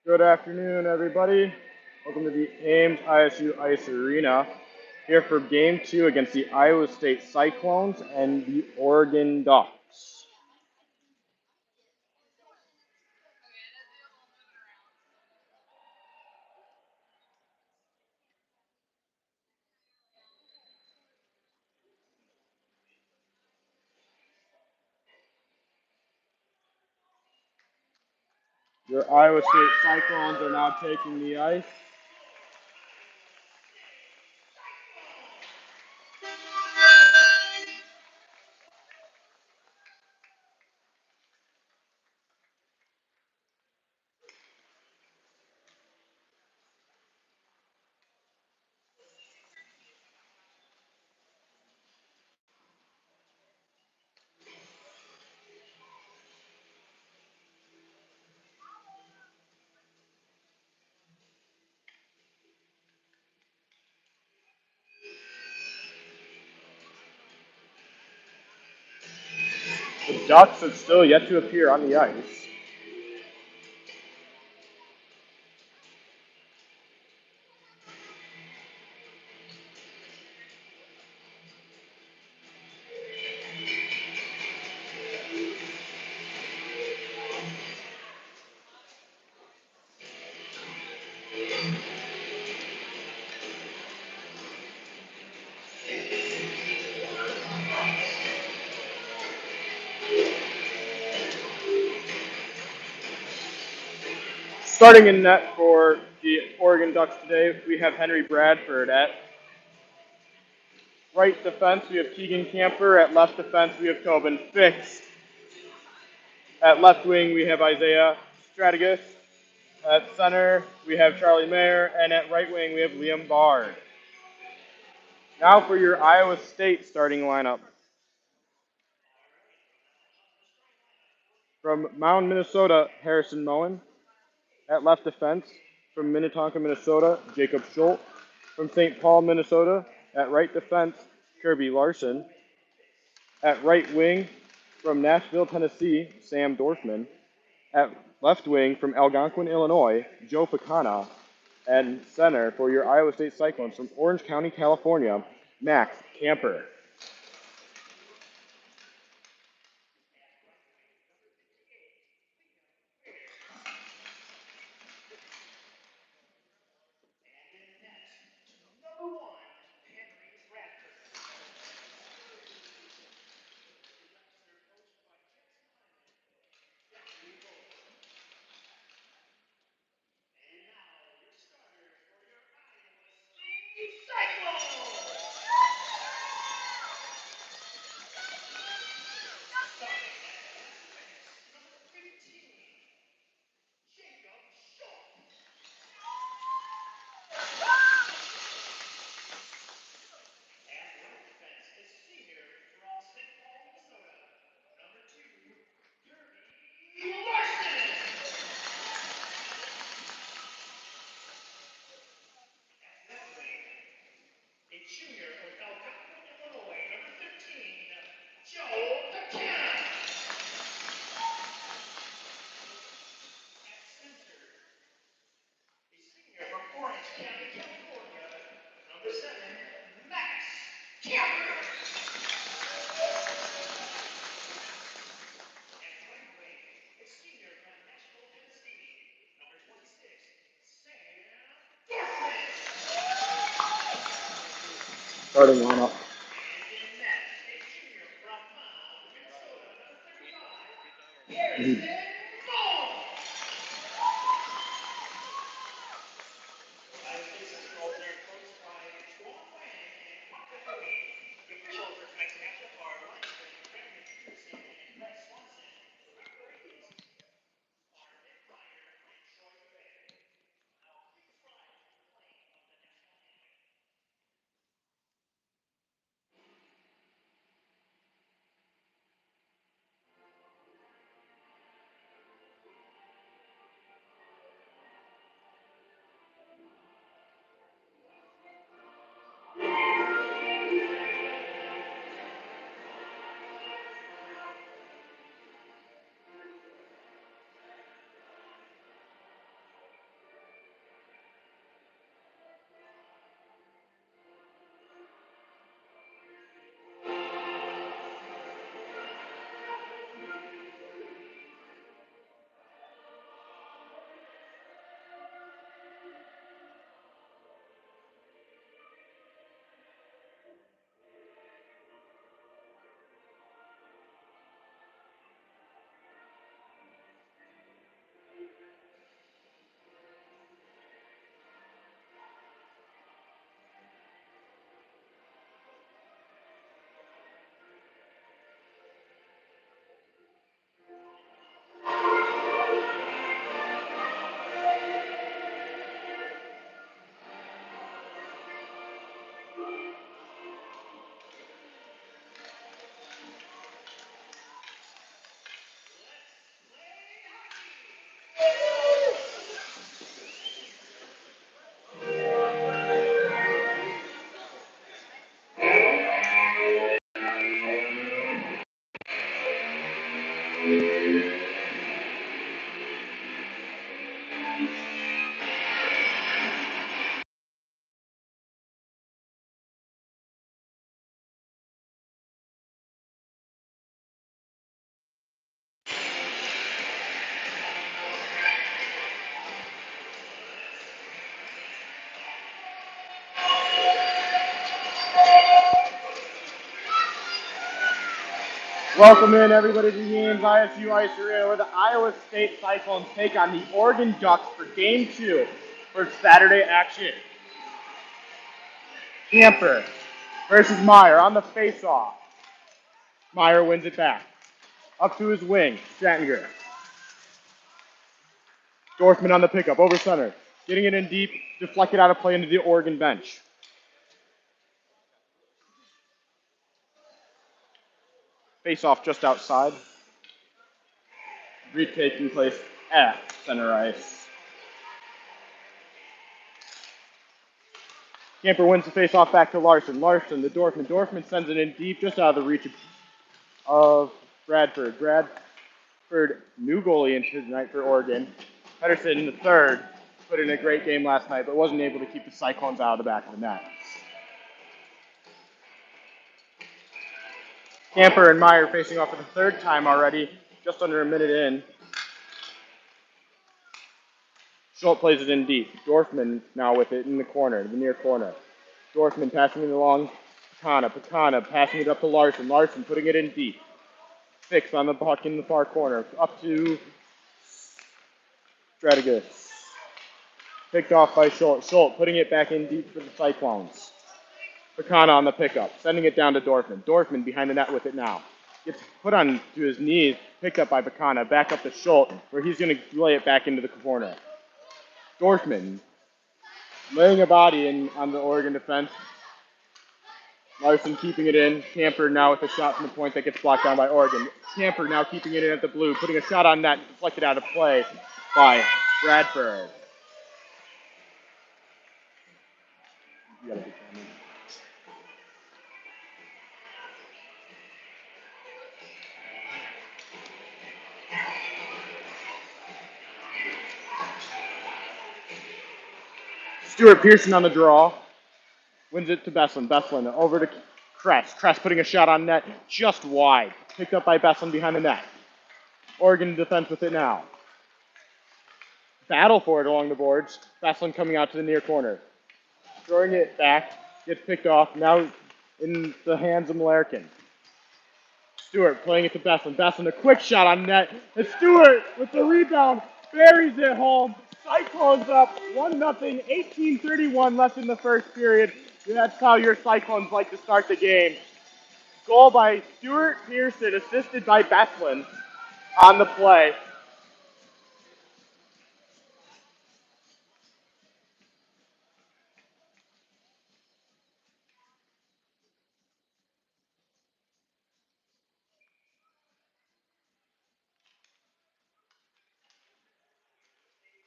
Good afternoon, everybody. Welcome to the Ames ISU Ice Arena. Here for Game 2 against the Iowa State Cyclones and the Oregon Ducks. Your Iowa State Cyclones are now taking the ice. The Ducks have still yet to appear on the ice. Starting in net for the Oregon Ducks today, we have Henry Bradford at right defense. We have Keegan Camper. At left defense, we have Tobin Fix. At left wing, we have Isaiah Strategus. At center, we have Charlie Mayer. And at right wing, we have Liam Bard. Now for your Iowa State starting lineup. From Mound, Minnesota, Harrison Moen. At left defense, from Minnetonka, Minnesota, Jacob Schultz. From St. Paul, Minnesota, at right defense, Kirby Larson. At right wing, from Nashville, Tennessee, Sam Dorfman. At left wing, from Algonquin, Illinois, Joe Picana. And center for your Iowa State Cyclones from Orange County, California, Max Camper. Starting lineup. Welcome in everybody to the Ames ISU Ice Arena where the Iowa State Cyclones take on the Oregon Ducks for Game 2 for Saturday action. Camper versus Meyer on the face-off. Meyer wins it back. Up to his wing, Strattinger. Dorfman on the pickup, over center. Getting it in deep, deflected out of play into the Oregon bench. Face-off just outside. Retaking place at center ice. Camper wins the face-off back to Larson. Larson, the Dorfman. Dorfman sends it in deep, just out of the reach of Bradford. Bradford, new goalie into tonight for Oregon. Pedersen in the third, put in a great game last night, but wasn't able to keep the Cyclones out of the back of the net. Camper and Meyer facing off for the third time already, just under a minute in. Schultz plays it in deep. Dorfman now with it in the corner, the near corner. Dorfman passing it along Pekana passing it up to Larson. Larson putting it in deep. Fix on the puck in the far corner. Up to Strategus. Picked off by Schultz. Schultz putting it back in deep for the Cyclones. Pekana on the pickup. Sending it down to Dorfman. Dorfman behind the net with it now. Gets put on to his knees. Picked up by Pekana. Back up to Schultz, where he's going to lay it back into the corner. Dorfman laying a body in on the Oregon defense. Larson keeping it in. Camper now with a shot from the point that gets blocked down by Oregon. Camper now keeping it in at the blue, putting a shot on net, deflected out of play by Bradford. Stuart Pearson on the draw. Wins it to Beslin. Beslin over to Kress. Kress putting a shot on net just wide. Picked up by Beslin behind the net. Oregon defense with it now. Battle for it along the boards. Beslin coming out to the near corner. Throwing it back. Gets picked off. Now in the hands of Malarkin. Stewart playing it to Beslin. Beslin a quick shot on net. And Stewart with the rebound buries it home. Cyclones up 1-0, 18:31 left in the first period. That's how your Cyclones like to start the game. Goal by Stuart Pearson, assisted by Beslin on the play.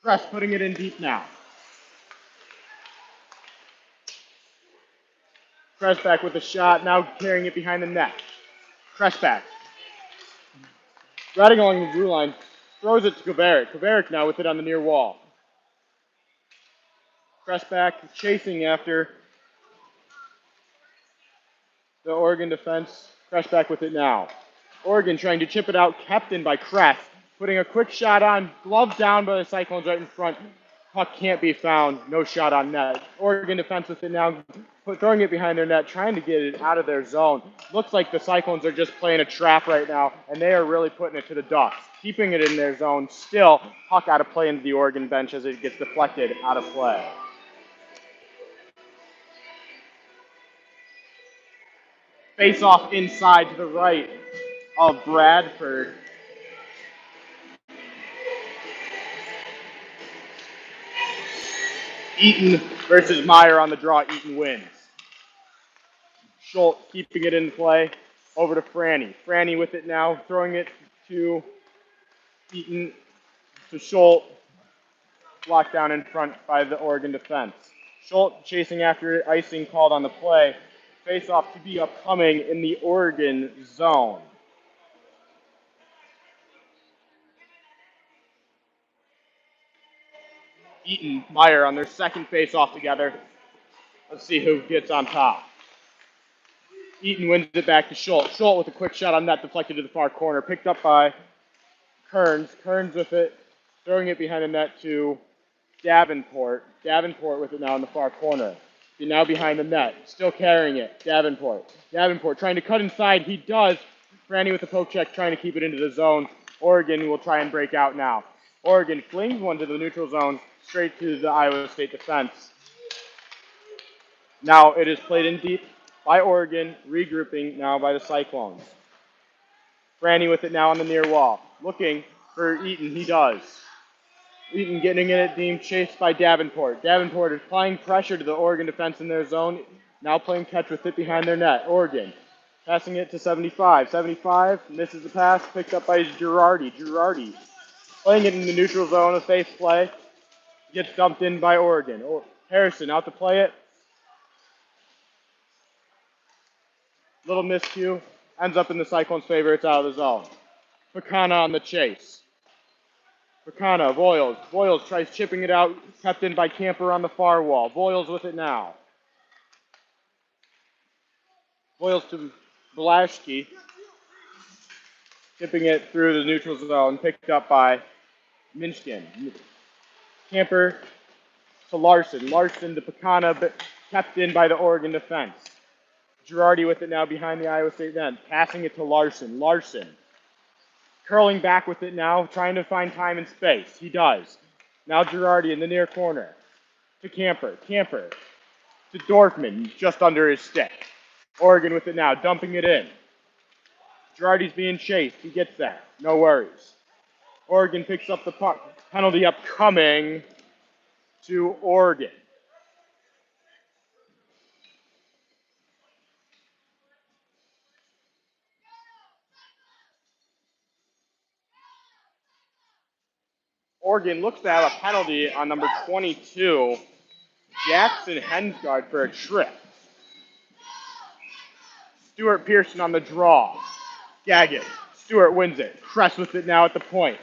Kress putting it in deep now. Kress back with a shot, now carrying it behind the net. Kress back. Riding along the blue line, throws it to Kovarik. Kovarik now with it on the near wall. Kress back, chasing after the Oregon defense. Kress back with it now. Oregon trying to chip it out, kept in by Kress. Putting a quick shot on, glove down by the Cyclones right in front. Puck can't be found, no shot on net. Oregon defense with it now, throwing it behind their net, trying to get it out of their zone. Looks like the Cyclones are just playing a trap right now, and they are really putting it to the Ducks. Keeping it in their zone, still, puck out of play into the Oregon bench as it gets deflected out of play. Face off inside to the right of Bradford. Eaton versus Meyer on the draw. Eaton wins. Schultz keeping it in play. Over to Franny. Franny with it now, throwing it to Eaton, to Schultz. Blocked down in front by the Oregon defense. Schultz chasing after it, icing called on the play. Face-off to be upcoming in the Oregon zone. Eaton, Meyer on their second face-off together. Let's see who gets on top. Eaton wins it back to Schultz. Schultz with a quick shot on net, deflected to the far corner. Picked up by Kearns. Kearns with it, throwing it behind the net to Davenport. Davenport with it now in the far corner. Now behind the net, still carrying it. Davenport. Davenport trying to cut inside. He does. Franny with the poke check, trying to keep it into the zone. Oregon will try and break out now. Oregon flings one to the neutral zone, straight to the Iowa State defense. Now it is played in deep by Oregon, regrouping now by the Cyclones. Franny with it now on the near wall, looking for Eaton, he does. Eaton getting in it, being chased by Davenport. Davenport is applying pressure to the Oregon defense in their zone, now playing catch with it behind their net. Oregon passing it to 75. 75 misses the pass, picked up by Girardi. Girardi playing it in the neutral zone, a safe play. Gets dumped in by Oregon. Harrison out to play it. Little miscue. Ends up in the Cyclones' favor. It's out of the zone. Pecana on the chase. Pecana, Voiles. Voiles tries chipping it out. Kept in by Camper on the far wall. Voiles with it now. Voiles to Blaschke. Chipping it through the neutral zone. Picked up by Minchkin. Camper to Larson. Larson to Pecana, but kept in by the Oregon defense. Girardi with it now behind the Iowa State net. Passing it to Larson. Larson curling back with it now, trying to find time and space. He does. Now Girardi in the near corner. To Camper. Camper to Dorfman, just under his stick. Oregon with it now, dumping it in. Girardi's being chased. He gets that. No worries. Oregon picks up the puck. Penalty upcoming to Oregon. Oregon looks to have a penalty on number 22, Jackson Hensgaard, for a trip. Stuart Pearson on the draw. Gaggett. Stewart wins it. Kress with it now at the point.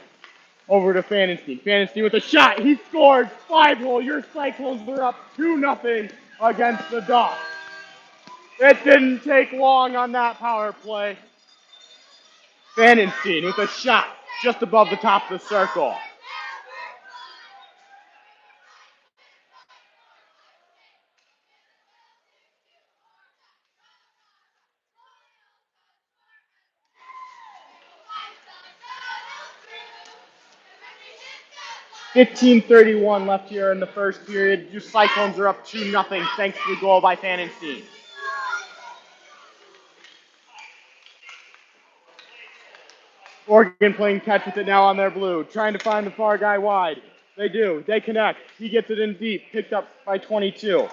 Over to Fanenstein. Fanenstein with a shot. He scored. 5-hole. Your Cyclones are up 2-0 against the Ducks. It didn't take long on that power play. Fanenstein with a shot just above the top of the circle. .15:31 left here in the first period. Your Cyclones are up 2-0 thanks to the goal by Fanenstein. Oregon playing catch with it now on their blue, trying to find the far guy wide. They do. They connect. He gets it in deep, picked up by 22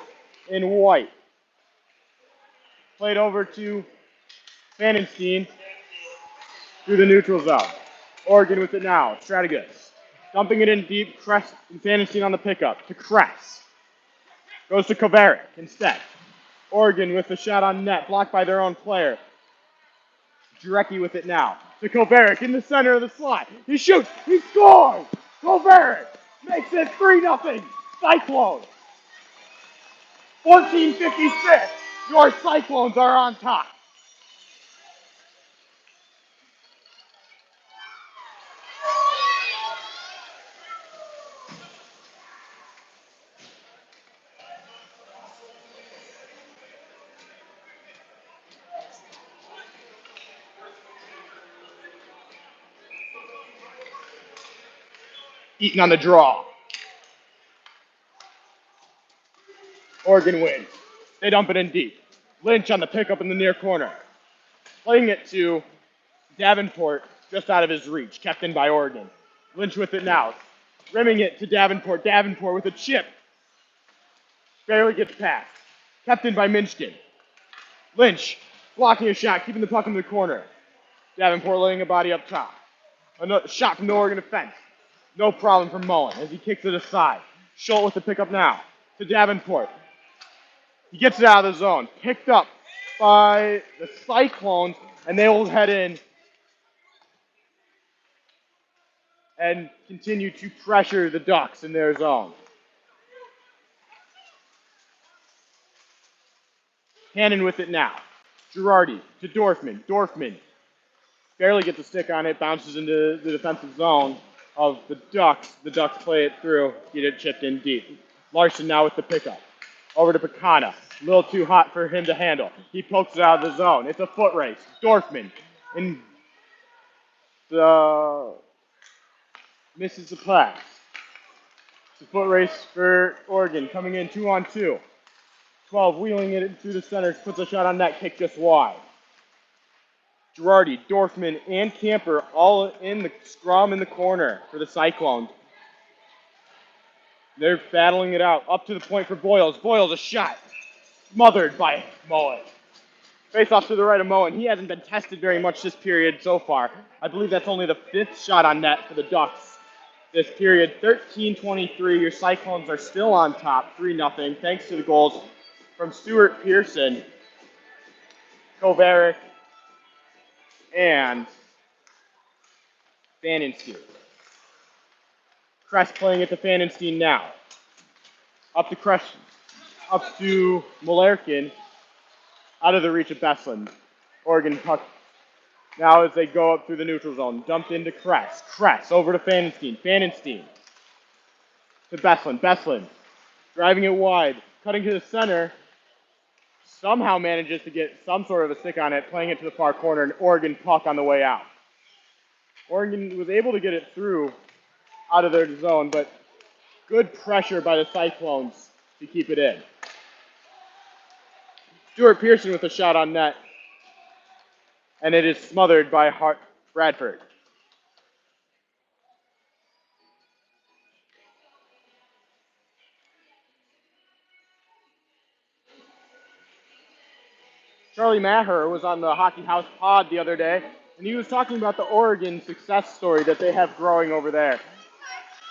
in white. Played over to Fanenstein through the neutral zone. Oregon with it now. Strategus. Dumping it in deep. Kress and Fanenstein on the pickup to Kress. Goes to Kovarik instead. Oregon with the shot on net, blocked by their own player. Jarecki with it now. To Kovarik in the center of the slot. He shoots. He scores. Kovarik makes it 3-0. Cyclones. 14:56. Your Cyclones are on top. Eaton on the draw. Oregon wins. They dump it in deep. Lynch on the pickup in the near corner. Playing it to Davenport, just out of his reach. Kept in by Oregon. Lynch with it now. Rimming it to Davenport. Davenport with a chip. Barely gets past. Kept in by Minchkin. Lynch blocking a shot, keeping the puck in the corner. Davenport laying a body up top. Another shot from the Oregon defense. No problem for Mullen as he kicks it aside. Schultz with the pickup now to Davenport. He gets it out of the zone. Picked up by the Cyclones, and they will head in and continue to pressure the Ducks in their zone. Hannon with it now. Girardi to Dorfman. Dorfman barely gets a stick on it, bounces into the defensive zone of the Ducks. The Ducks play it through, get it chipped in deep. Larson now with the pickup. Over to Pecana. A little too hot for him to handle. He pokes it out of the zone. It's a foot race. Dorfman and the misses the pass. It's a foot race for Oregon, coming in 2-on-2. 12 wheeling it through the center, puts a shot on net, kick just wide. Girardi, Dorfman, and Camper all in the scrum in the corner for the Cyclones. They're battling it out. Up to the point for Boyles. Boyles, a shot. Smothered by Mullen. Face off to the right of Mullen. He hasn't been tested very much this period so far. I believe that's only the 5th shot on net for the Ducks this period. 13-23. Your Cyclones are still on top, 3-0, thanks to the goals from Stuart Pearson, Kovarik, and Fanenstein. Kress playing it to Fanenstein now. Up to Kress, up to Malerkin, out of the reach of Beslin. Oregon puck now as they go up through the neutral zone. Dumped into Kress. Kress over to Fanenstein. Fanenstein to Beslin. Beslin driving it wide, cutting to the center. Somehow manages to get some sort of a stick on it, playing it to the far corner, and Oregon puck on the way out. Oregon was able to get it through out of their zone, but good pressure by the Cyclones to keep it in. Stuart Pearson with a shot on net, and it is smothered by Bradford. Charlie Maher was on the Hockey House pod the other day, and he was talking about the Oregon success story that they have growing over there.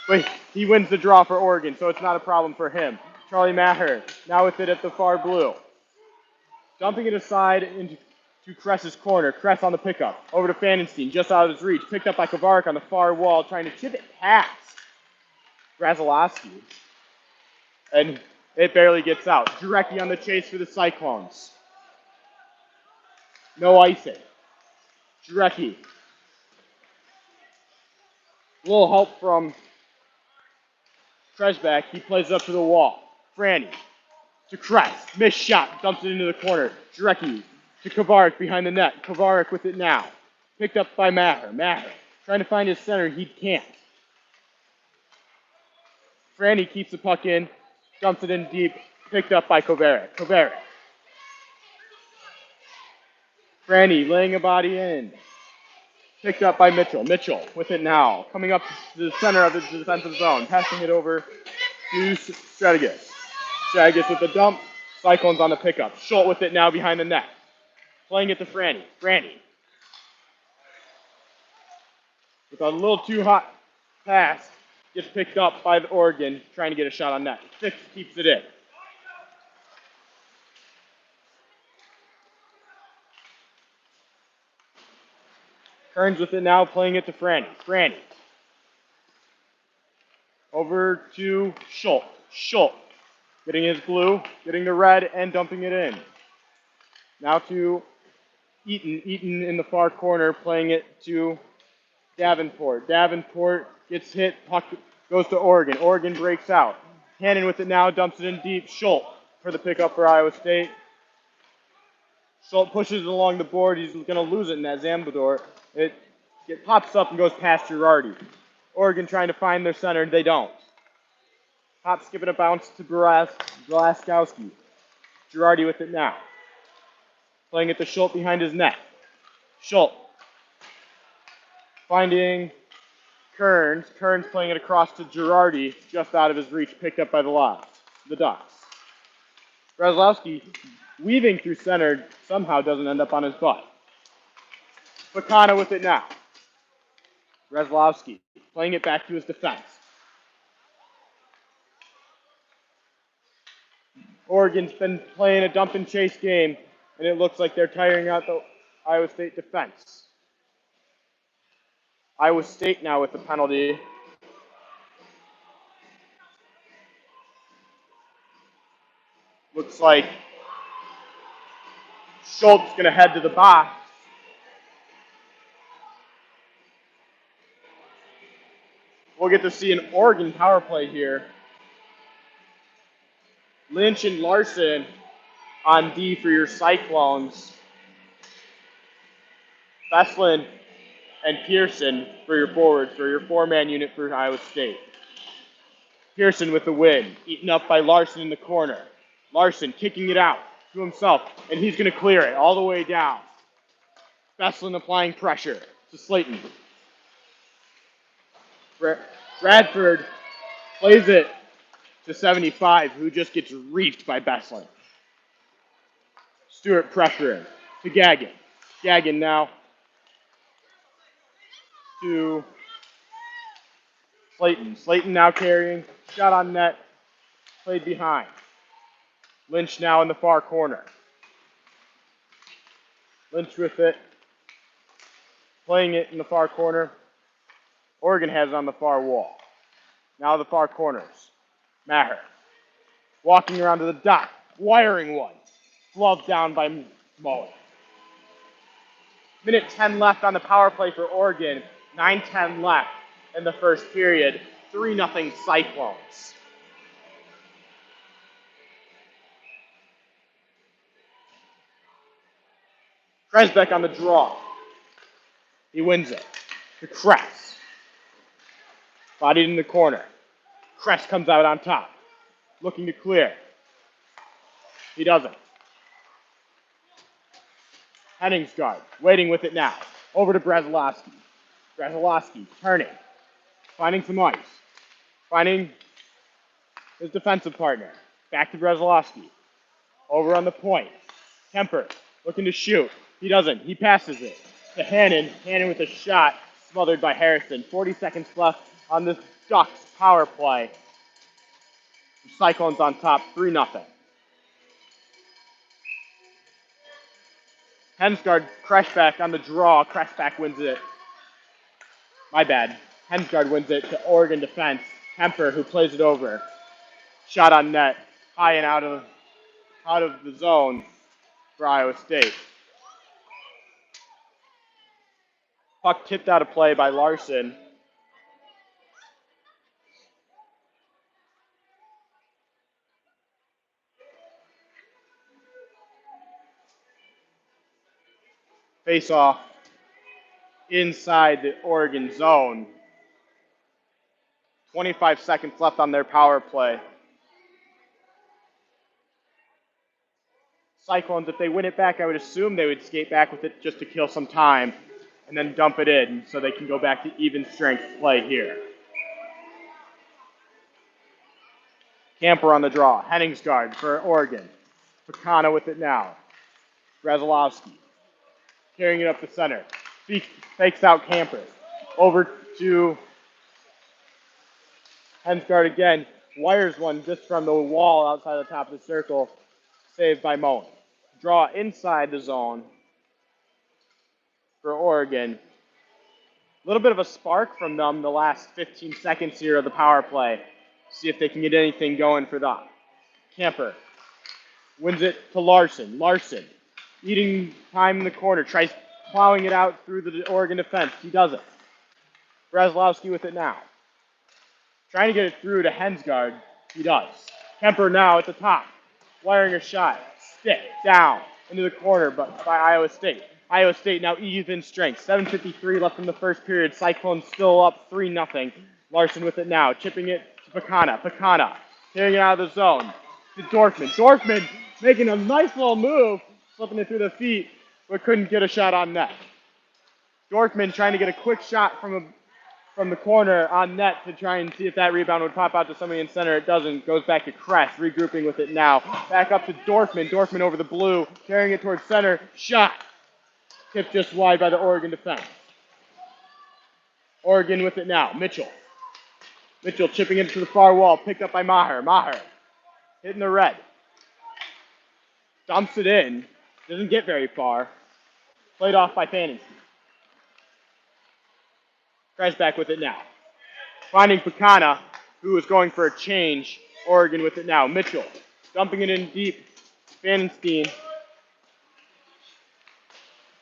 But he wins the draw for Oregon, so it's not a problem for him. Charlie Maher, now with it at the far blue. Dumping it aside into Kress's corner. Kress on the pickup. Over to Fanenstein, just out of his reach. Picked up by Kovarik on the far wall, trying to chip it past Brazilowski. And it barely gets out. Jurecki on the chase for the Cyclones. No icing. Jurecki. A little help from Kresbeck. He plays it up to the wall. Franny to Kress. Missed shot. Dumps it into the corner. Jurecki to Kovarik behind the net. Kovarik with it now. Picked up by Maher. Maher trying to find his center. He can't. Franny keeps the puck in. Dumps it in deep. Picked up by Kovarik. Kovarik. Franny laying a body in. Picked up by Mitchell. Mitchell with it now. Coming up to the center of the defensive zone. Passing it over to Strategas. Strategas with the dump. Cyclones on the pickup. Schultz with it now behind the net. Playing it to Franny. Franny. With a little too hot pass. Gets picked up by the Oregon. Trying to get a shot on net. Fix keeps it in. Kearns with it now, playing it to Franny. Franny. Over to Schultz. Schultz. Getting his blue, getting the red, and dumping it in. Now to Eaton. Eaton in the far corner, playing it to Davenport. Davenport gets hit, puck goes to Oregon. Oregon breaks out. Hannon with it now, dumps it in deep. Schultz for the pickup for Iowa State. Schultz pushes it along the board. He's going to lose it in that Zambador. It pops up and goes past Girardi. Oregon trying to find their center. They don't. Hop, skip, and a bounce to Blaskowski. Girardi with it now. Playing it to Schultz behind his net. Schultz finding Kearns. Kearns playing it across to Girardi, just out of his reach, picked up by the Ducks. Brazilowski weaving through center, somehow doesn't end up on his butt. Fakana with it now. Brazilowski playing it back to his defense. Oregon's been playing a dump and chase game, and it looks like they're tiring out the Iowa State defense. Iowa State now with the penalty. Looks like Schultz going to head to the box. We'll get to see an Oregon power play here. Lynch and Larson on D for your Cyclones. Beslin and Pearson for your forwards, for your four-man unit for Iowa State. Pearson with the win, eaten up by Larson in the corner. Larson kicking it out to himself, and he's going to clear it all the way down. Beslin applying pressure to Slayton. Bradford plays it to 75, who just gets reefed by Beslin. Stewart pressuring to Gagnon. Gagnon now to Slayton. Slayton now carrying, shot on net, played behind. Lynch now in the far corner. Lynch with it, playing it in the far corner. Oregon has it on the far wall. Now the far corners. Maher walking around to the dot, wiring one. Glove down by Mullen. Minute 10 left on the power play for Oregon. 9:10 left in the first period. 3-0 Cyclones. Kresbeck on the draw. He wins it to Kress. Bodied in the corner. Kress comes out on top. Looking to clear. He doesn't. Henningsgaard waiting with it now. Over to Brazilowski. Brazilowski turning. Finding some ice. Finding his defensive partner. Back to Brazilowski. Over on the point. Kemper looking to shoot. He doesn't. He passes it to Hannon. Hannon with a shot smothered by Harrison. 40 seconds left on this Ducks power play. Cyclones on top, 3-0. Hensgaard, Kreshback on the draw. Kreshback wins it. My bad. Hensgaard wins it to Oregon defense. Kemper, who plays it over. Shot on net, high and out of the zone for Iowa State. Puck tipped out of play by Larson. Face off inside the Oregon zone. 25 seconds left on their power play. Cyclones, if they win it back, I would assume they would skate back with it just to kill some time and then dump it in so they can go back to even strength play here. Camper on the draw. Henningsgaard for Oregon. Picana with it now. Brazilowski carrying it up the center. Fakes out Camper. Over to Hensgaard again. Wires one just from the wall outside the top of the circle. Saved by Mullen. Draw inside the zone for Oregon. A little bit of a spark from them the last 15 seconds here of the power play. See if they can get anything going for that. Camper wins it to Larson. Larson eating time in the corner. Tries plowing it out through the Oregon defense. He doesn't. Brazilowski with it now. Trying to get it through to Hensgaard. He does. Kemper now at the top. Wiring a shot. Stick down into the corner but by Iowa State. Iowa State now even strength. 7:53 left in the first period. Cyclones still up 3-0. Larson with it now. Chipping it to Picana. Picana carrying it out of the zone to Dorfman. Dorfman making a nice little move. Slipping it through the feet but couldn't get a shot on net. Dorfman trying to get a quick shot from the corner on net to try and see if that rebound would pop out to somebody in center. It doesn't. Goes back to Kress, regrouping with it now. Back up to Dorfman. Dorfman over the blue, carrying it towards center. Shot. Tipped just wide by the Oregon defense. Oregon with it now. Mitchell. Mitchell chipping it to the far wall. Picked up by Maher. Maher hitting the red. Dumps it in. Doesn't get very far. Played off by Fannin. Kresbeck with it now. Finding Picana, who is going for a change. Oregon with it now. Mitchell dumping it in deep. Fanninstein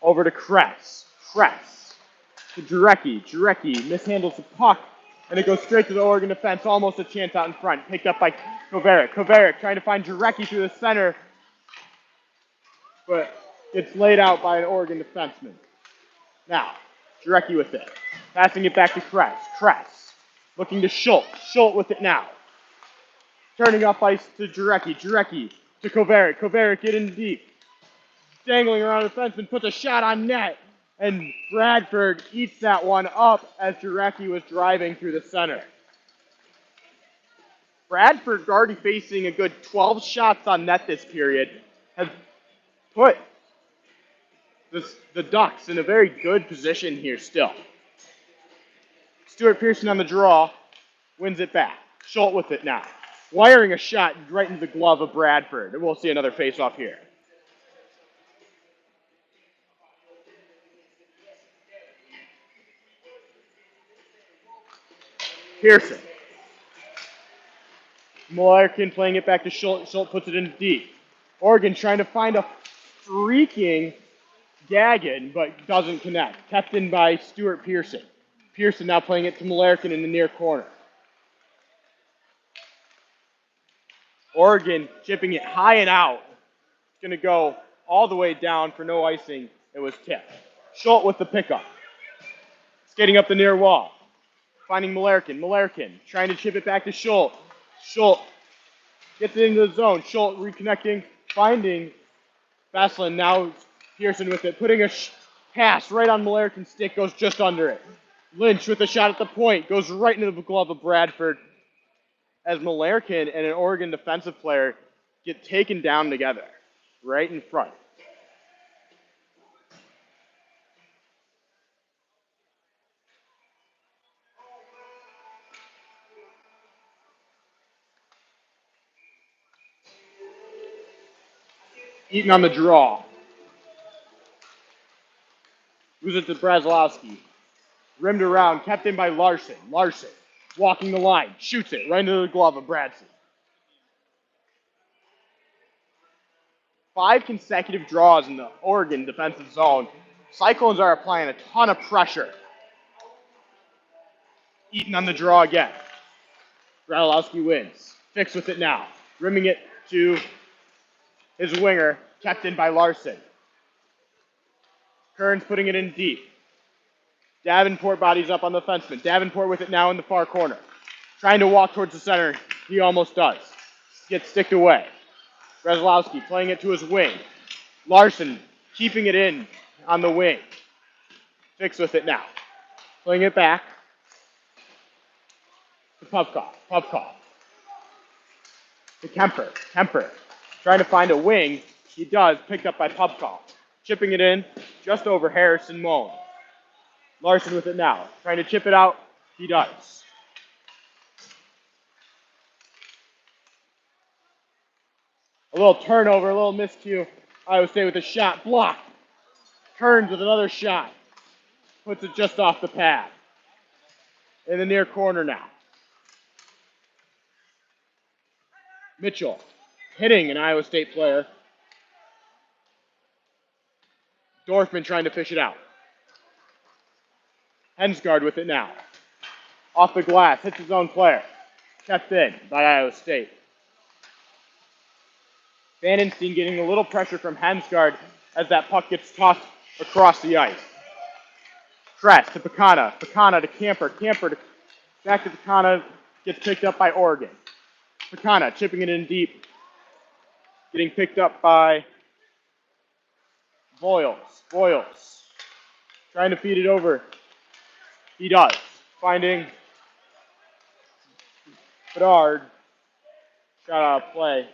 over to Kress. Kress to Jarecki. Jarecki mishandles the puck, and it goes straight to the Oregon defense. Almost a chance out in front. Picked up by Kovarik. Kovarik trying to find Jarecki through the center, but gets laid out by an Oregon defenseman. Now, Jarecki with it. Passing it back to Kress. Kress. Looking to Schultz. Schultz with it now. Turning off ice to Jarecki. Jarecki to Kovarik. Kovarik getting deep. Dangling around the fence and puts a shot on net. And Bradford eats that one up as Jarecki was driving through the center. Bradford, already facing a good 12 shots on net this period, has put the Ducks in a very good position here still. Stuart Pearson on the draw, wins it back. Schultz with it now. Wiring a shot right into the glove of Bradford. And we'll see another face-off here. Pearson. Malarkin playing it back to Schultz. Schultz puts it in deep. Oregon trying to find a freaking Gaggin, but doesn't connect. Kept in by Stuart Pearson. Pearson now playing it to Malarkin in the near corner. Oregon chipping it high and out. It's going to go all the way down for no icing. It was tipped. Schultz with the pickup. Skating up the near wall. Finding Malarkin. Malarkin trying to chip it back to Schultz. Schultz gets it into the zone. Schultz reconnecting. Finding Vaslin. Now Pearson with it. Putting a pass right on Malarkin's stick. Goes just under it. Lynch with a shot at the point. Goes right into the glove of Bradford. As Malarkin and an Oregon defensive player get taken down together. Right in front. Eaton on the draw. Moves it to Brazilowski. Rimmed around, kept in by Larson. Larson walking the line, shoots it right into the glove of Bradson. 5 consecutive draws in the Oregon defensive zone. Cyclones are applying a ton of pressure. Eaton on the draw again. Brazilowski wins. Fix with it now. Rimming it to his winger, kept in by Larson. Kearns putting it in deep. Davenport bodies up on the fenceman. Davenport with it now in the far corner. Trying to walk towards the center. He almost does. Gets sticked away. Brazilowski playing it to his wing. Larson keeping it in on the wing. Fix with it now. Playing it back to Pupkoff. Pupkoff. To Kemper. Kemper trying to find a wing. He does. Picked up by Pupkoff. Chipping it in just over Harrison Moan. Larson with it now. Trying to chip it out. He does. A little turnover, a little miscue. Iowa State with a shot. Blocked. Kearns with another shot. Puts it just off the pad. In the near corner now. Mitchell hitting an Iowa State player. Dorfman trying to fish it out. Hensgaard with it now. Off the glass, hits his own player. Kept in by Iowa State. Vandenstein getting a little pressure from Hensgaard as that puck gets tossed across the ice. Kress to Pecana. Pecana to Camper. Camper to back to Pecana. Gets picked up by Oregon. Pecana chipping it in deep. Getting picked up by Boyles. Boyles trying to feed it over. He does. Finding Bedard. Shot out of play.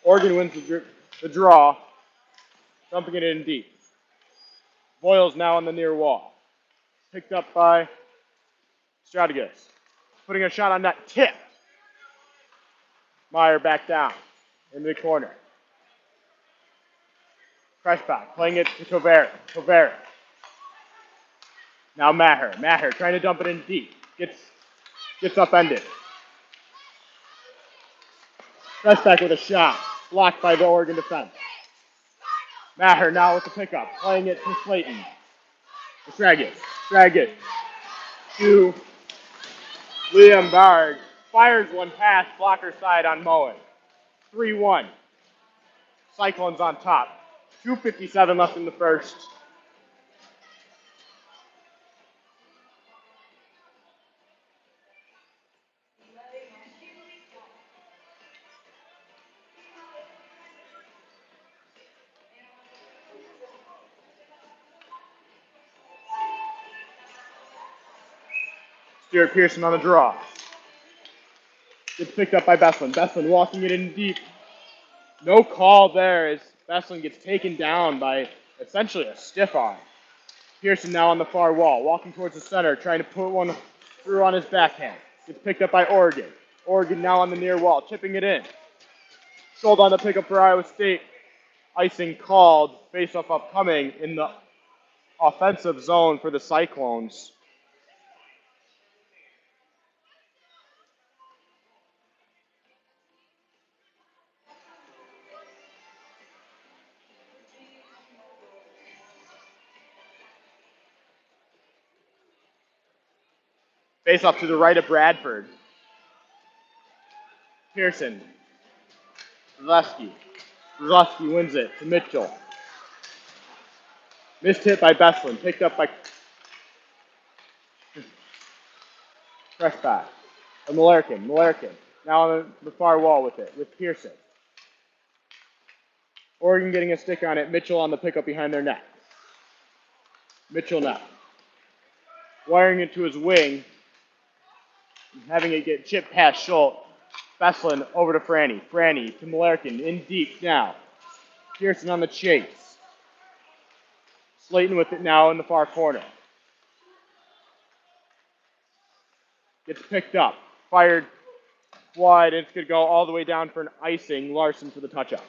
Oregon wins the draw, dumping it in deep. Boyles now on the near wall. Picked up by Stradigus. Putting a shot on that tip. Meyer back down in the corner. Pressback, playing it to Kovarik. Kovarik. Now Maher. Maher trying to dump it in deep. Gets upended. Press back with a shot. Blocked by the Oregon defense. Maher now with the pickup. Playing it to Slayton. Drag it. To Liam Bard. Fires one pass. Blocker side on Moen. 3-1. Cyclones on top. 2:57 left in the first. Stuart Pearson on the draw. Gets picked up by Beslin. Beslin walking it in deep. No call there as Beslin gets taken down by essentially a stiff arm. Pearson now on the far wall, walking towards the center, trying to put one through on his backhand. Gets picked up by Oregon. Oregon now on the near wall, chipping it in. Scholl on the pickup for Iowa State. Icing called, face-off upcoming in the offensive zone for the Cyclones. Face-off to the right of Bradford. Pearson. Zaleski wins it to Mitchell. Missed hit by Beslin, picked up by Pressback. Malerkin. Now on the far wall with it, with Pearson. Oregon getting a stick on it. Mitchell on the pickup behind their net. Mitchell now. Wiring it to his wing. Having it get chipped past Schultz. Beslin over to Franny. Franny to Malerkin. In deep now. Pearson on the chase. Slayton with it now in the far corner. Gets picked up. Fired wide. It's going to go all the way down for an icing. Larson for the touch-up.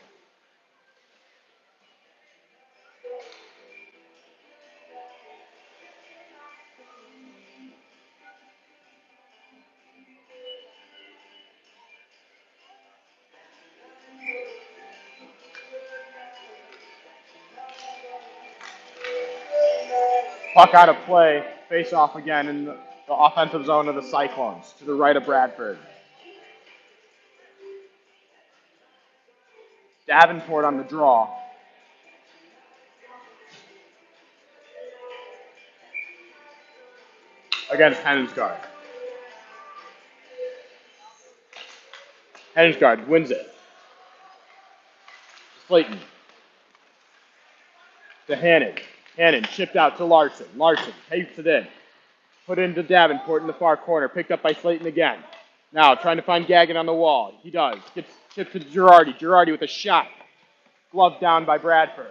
Puck out of play. Face off again in the offensive zone of the Cyclones to the right of Bradford. Davenport on the draw. Against Henningsgaard. Henningsgaard wins it. Slayton. To Hannon. Hannon chipped out to Larson. Larson takes it in. Put into Davenport in the far corner. Picked up by Slayton again. Now trying to find Gagnon on the wall. He does. Gets chipped to Girardi. Girardi with a shot. Gloved down by Bradford.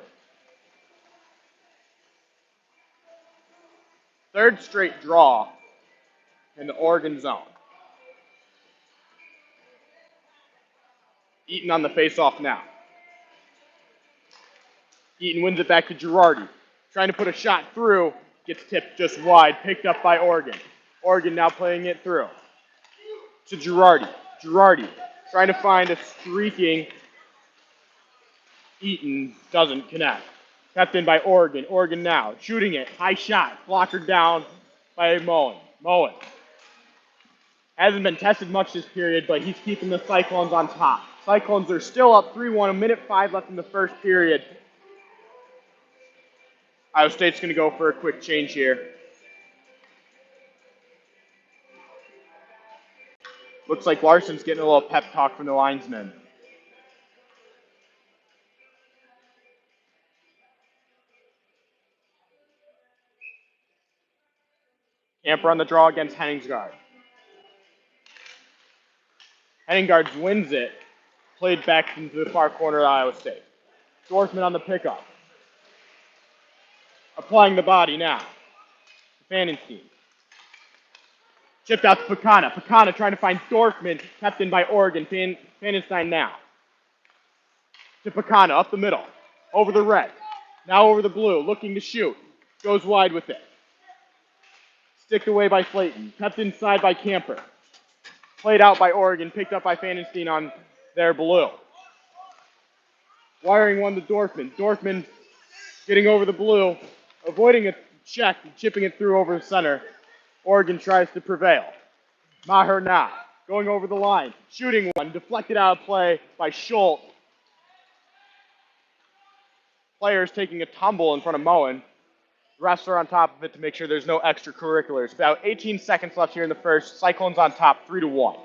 Third straight draw in the Oregon zone. Eaton on the face-off now. Eaton wins it back to Girardi. Trying to put a shot through. Gets tipped just wide. Picked up by Oregon. Oregon now playing it through. To Girardi. Girardi trying to find a streaking. Eaton doesn't connect. Kept in by Oregon. Oregon now shooting it. High shot. Blocker down by Moen. Moen. Hasn't been tested much this period, but he's keeping the Cyclones on top. Cyclones are still up 3-1. A minute 5 left in the first period. Iowa State's going to go for a quick change here. Looks like Larson's getting a little pep talk from the linesman. Camper on the draw against Henningsgaard. Henningsgaard wins it. Played back into the far corner of Iowa State. Dorfman on the pickup. Applying the body now. Fanenstein. Chipped out to Pecana. Pecana trying to find Dorfman. Kept in by Oregon. Fanenstein now. To Pecana up the middle. Over the red. Now over the blue. Looking to shoot. Goes wide with it. Sticked away by Slayton. Kept inside by Camper. Played out by Oregon. Picked up by Fanenstein on They're blue. Wiring one to Dorfman. Dorfman getting over the blue, avoiding a check, chipping it through over the center. Oregon tries to prevail. Maher now, going over the line, shooting one, deflected out of play by Schultz. Players taking a tumble in front of Moen. Refs are on top of it to make sure there's no extracurriculars. About 18 seconds left here in the first. Cyclones on top, 3-1.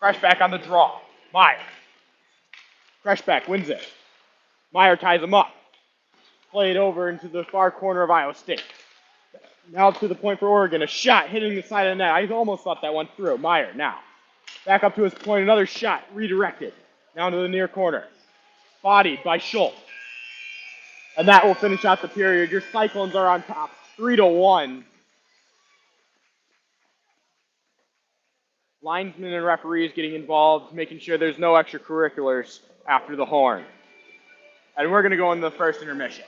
Crashback on the draw. Meyer. Crashback wins it. Meyer ties him up. Played over into the far corner of Iowa State. Now to the point for Oregon. A shot hitting the side of the net. I almost thought that went through. Meyer now. Back up to his point. Another shot redirected. Down to the near corner. Bodied by Schultz. And that will finish out the period. Your Cyclones are on top, 3-1. Linesmen and referees getting involved, making sure there's no extracurriculars after the horn. And we're going to go into the first intermission.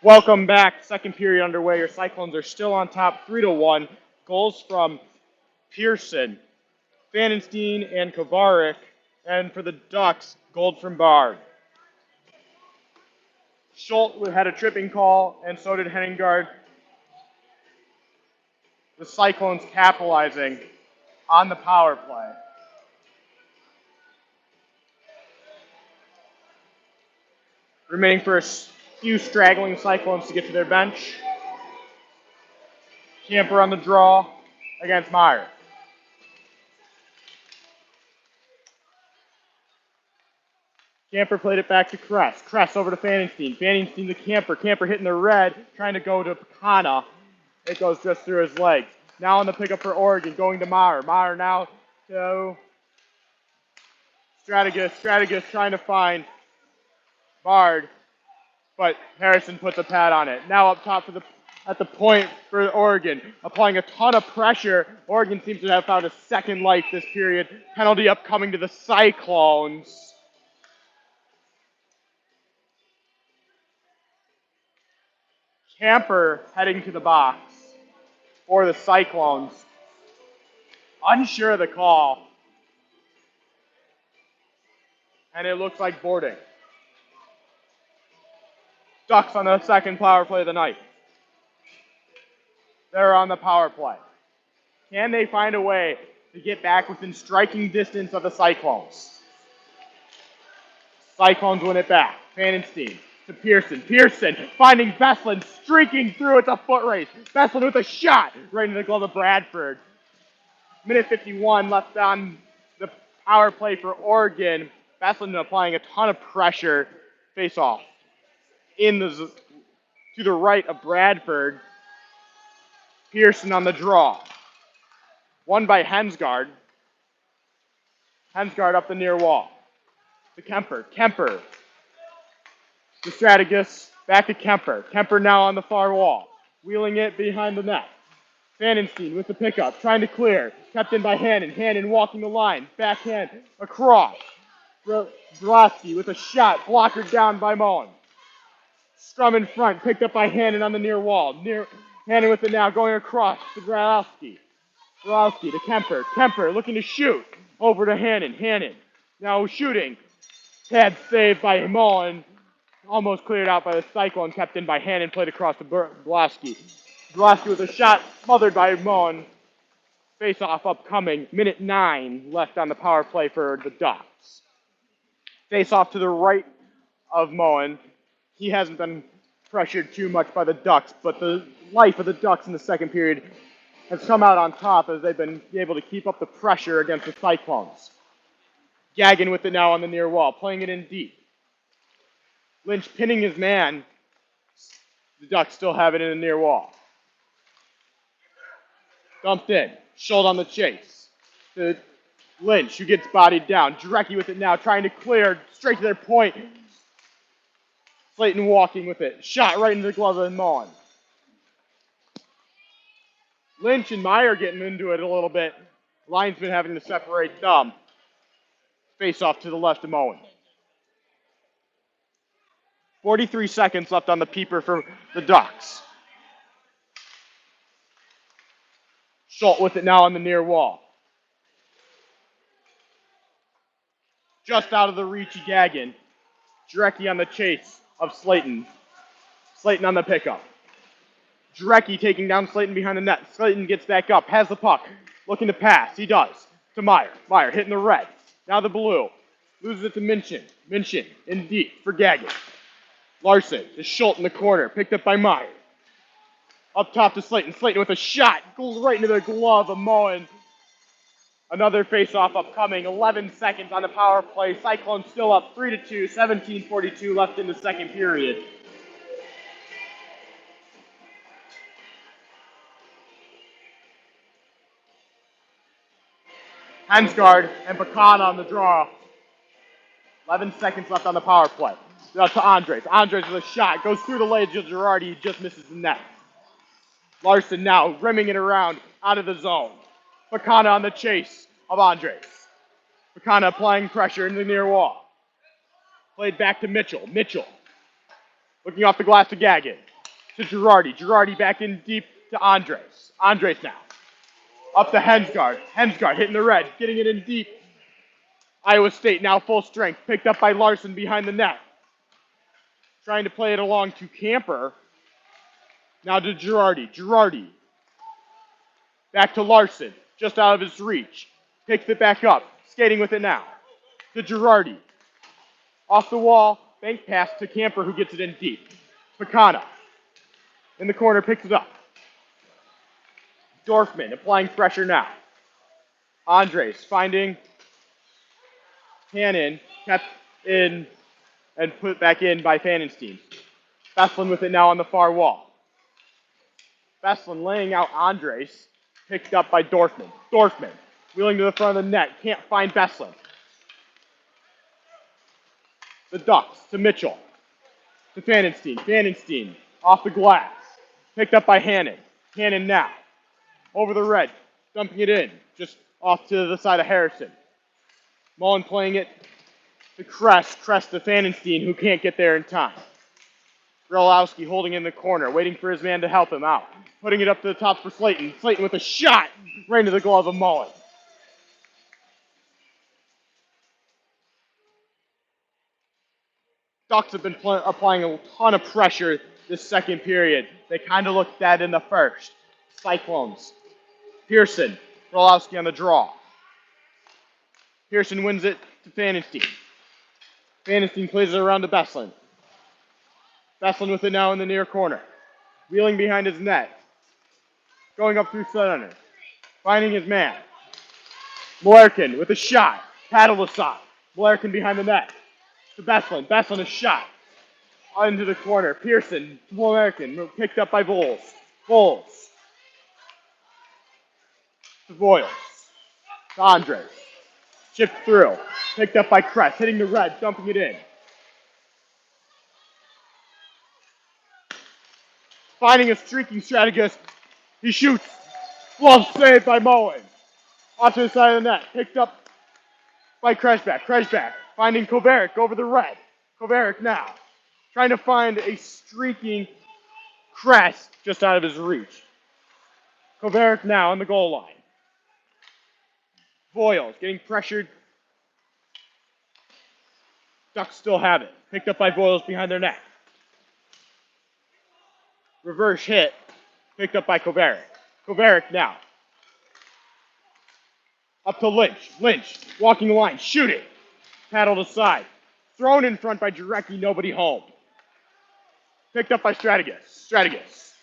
Welcome back. Second period underway. Your Cyclones are still on top, 3-1. Goals from Pearson, Fanenstein, and Kovarik. And for the Ducks, gold from Bard. Schultz had a tripping call, and so did Henningard. The Cyclones capitalizing on the power play. Remaining for a few straggling Cyclones to get to their bench. Camper on the draw against Meyer. Camper played it back to Kress. Kress over to Fanningstein. Fanningstein to Camper. Camper hitting the red, trying to go to Pekana. It goes just through his legs. Now on the pickup for Oregon, going to Meyer. Meyer now to Strategus. Strategus trying to find Bard, but Harrison puts a pad on it. Now up top at the point for Oregon, applying a ton of pressure. Oregon seems to have found a second life this period. Penalty upcoming to the Cyclones. Camper heading to the box for the Cyclones. Unsure of the call. And it looks like boarding. Ducks on the second power play of the night. They're on the power play. Can they find a way to get back within striking distance of the Cyclones? Cyclones win it back. Fanenstein to Pearson. Pearson finding Veslin, streaking through. It's a foot race. Veslin with a shot right into the glove of Bradford. Minute 51 left on the power play for Oregon. Veslin applying a ton of pressure. Face off to the right of Bradford. Pearson on the draw. Won by Hensgaard. Hensgaard up the near wall. To Kemper. Kemper. To Strategus. Back to Kemper. Kemper now on the far wall. Wheeling it behind the net. Fanenstein with the pickup. Trying to clear. Kept in by Hannon. Hannon walking the line. Backhand across. Brosky with a shot. Blocker down by Mullen. Strum in front. Picked up by Hannon on the near wall. Hannon with it now. Going across to Browski. Browski to Kemper. Kemper looking to shoot. Over to Hannon. Hannon now shooting. Pad saved by Mullen. Almost cleared out by the Cyclone. Kept in by Hannon. Played across to Brosky. Brosky with a shot smothered by Mullen. Face-off upcoming. Minute 9 left on the power play for the Ducks. Face-off to the right of Mullen. He hasn't been pressured too much by the Ducks, but the life of the Ducks in the second period has come out on top as they've been able to keep up the pressure against the Cyclones. Gagin with it now on the near wall, playing it in deep. Lynch pinning his man. The Ducks still have it in the near wall. Dumped in. Schultz on the chase. To Lynch, who gets bodied down. Drecke with it now, trying to clear straight to their point. Slayton walking with it. Shot right into the glove of Mullen. Lynch and Meyer getting into it a little bit. Linesman having to separate them. Face off to the left of Mullen. 43 seconds left on the peeper for the Ducks. Schultz with it now on the near wall. Just out of the reach of Gagin. Drecke on the chase of Slayton. Slayton on the pickup. Drecke taking down Slayton behind the net. Slayton gets back up, has the puck, looking to pass. He does. To Meyer. Meyer hitting the red. Now the blue. Loses it to Minchin. Minchin in deep for Gagin. Larson to Schultz in the corner. Picked up by Meyer. Up top to Slayton. Slayton with a shot. Goes right into the glove of Mullen. Another face-off upcoming. 11 seconds on the power play. Cyclones still up 3-2. 17:42 left in the second period. Hensgaard and Pekana on the draw. 11 seconds left on the power play. Now to Andres. Andres with a shot. Goes through the legs of Girardi. He just misses the net. Larson now rimming it around out of the zone. Pekana on the chase of Andres. Pekana applying pressure in the near wall. Played back to Mitchell. Mitchell looking off the glass to Gagin. to Girardi. Girardi back in deep to Andres. Andres now. Up to Hensgaard. Hensgaard hitting the red, getting it in deep. Iowa State now full strength. Picked up by Larson behind the net. Trying to play it along to Camper. Now to Girardi. Girardi. Back to Larson. Just out of his reach. Picks it back up. Skating with it now. To Girardi. Off the wall. Bank pass to Camper who gets it in deep. Picana. In the corner picks it up. Dorfman applying pressure now. Andres finding Hannon. Kept in and put back in by Fanenstein. Beslin with it now on the far wall. Beslin laying out Andres. Picked up by Dorfman. Dorfman wheeling to the front of the net. Can't find Beslin. The Ducks to Mitchell. To Fanenstein. Fanenstein off the glass. Picked up by Hannon. Hannon now. Over the red. Dumping it in. Just off to the side of Harrison. Mullen playing it to Kress. Kress to Fanenstein who can't get there in time. Grolowski holding in the corner. Waiting for his man to help him out. Putting it up to the top for Slayton. Slayton with a shot. Right into the glove of Mullen. Ducks have been applying a ton of pressure this second period. They kind of looked bad in the first. Cyclones. Pearson. Grolowski on the draw. Pearson wins it to Fanenstein. Fanenstein plays it around to Beslin. Beslin with it now in the near corner. Wheeling behind his net. Going up through center. Finding his man. Malerkin with a shot. Paddle aside. Malerkin behind the net. To Beslin. Beslin a shot. Into the corner. Pearson. Malerkin. Picked up by Voles. Voles. To Voyles. To Andres. Chipped through. Picked up by Kress. Hitting the red. Dumping it in. Finding a streaking strategist. He shoots. Glove saved by Mullen. Off to the side of the net. Picked up by Kresbach. Kresbach finding Kovarik over the red. Kovarik now. Trying to find a streaking Kress just out of his reach. Kovarik now on the goal line. Voyles getting pressured. Ducks still have it. Picked up by Voyles behind their net. Reverse hit. Picked up by Kovarik. Kovarik now. Up to Lynch. Lynch walking the line. Shooting. Paddled aside. Thrown in front by Jarecki. Nobody home. Picked up by Strategas. Strategas.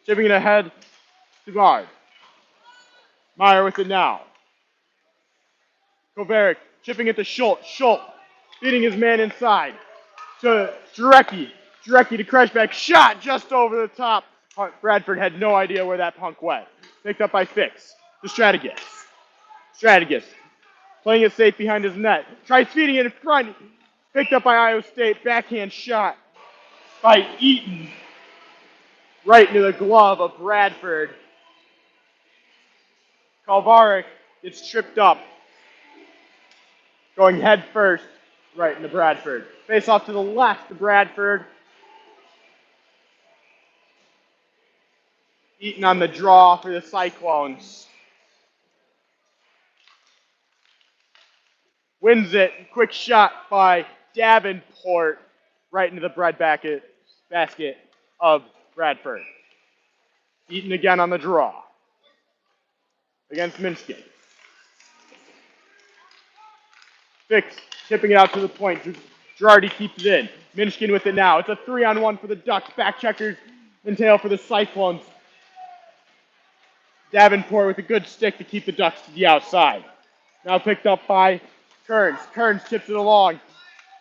Chipping it ahead to guard. Meyer with it now. Kovarik chipping it to Schultz. Schultz beating his man inside. To Jarecki. Jarecki to Kresbach. Shot just over the top. Bradford had no idea where that punk went. Picked up by Fix. To Strategas. Strategas. Playing it safe behind his net. Tries feeding it in front. Picked up by Iowa State. Backhand shot by Eaton. Right into the glove of Bradford. Kalvarik gets tripped up. Going head first right into Bradford. Face off to the left to Bradford. Eaton on the draw for the Cyclones. Wins it. Quick shot by Davenport right into the breadbasket of Bradford. Eaton again on the draw against Minskin. Fix chipping it out to the point. Girardi keeps it in. Minskin with it now. It's a 3-on-1 for the Ducks. Back checkers and tail for the Cyclones. Davenport with a good stick to keep the Ducks to the outside. Now picked up by Kearns. Kearns chips it along.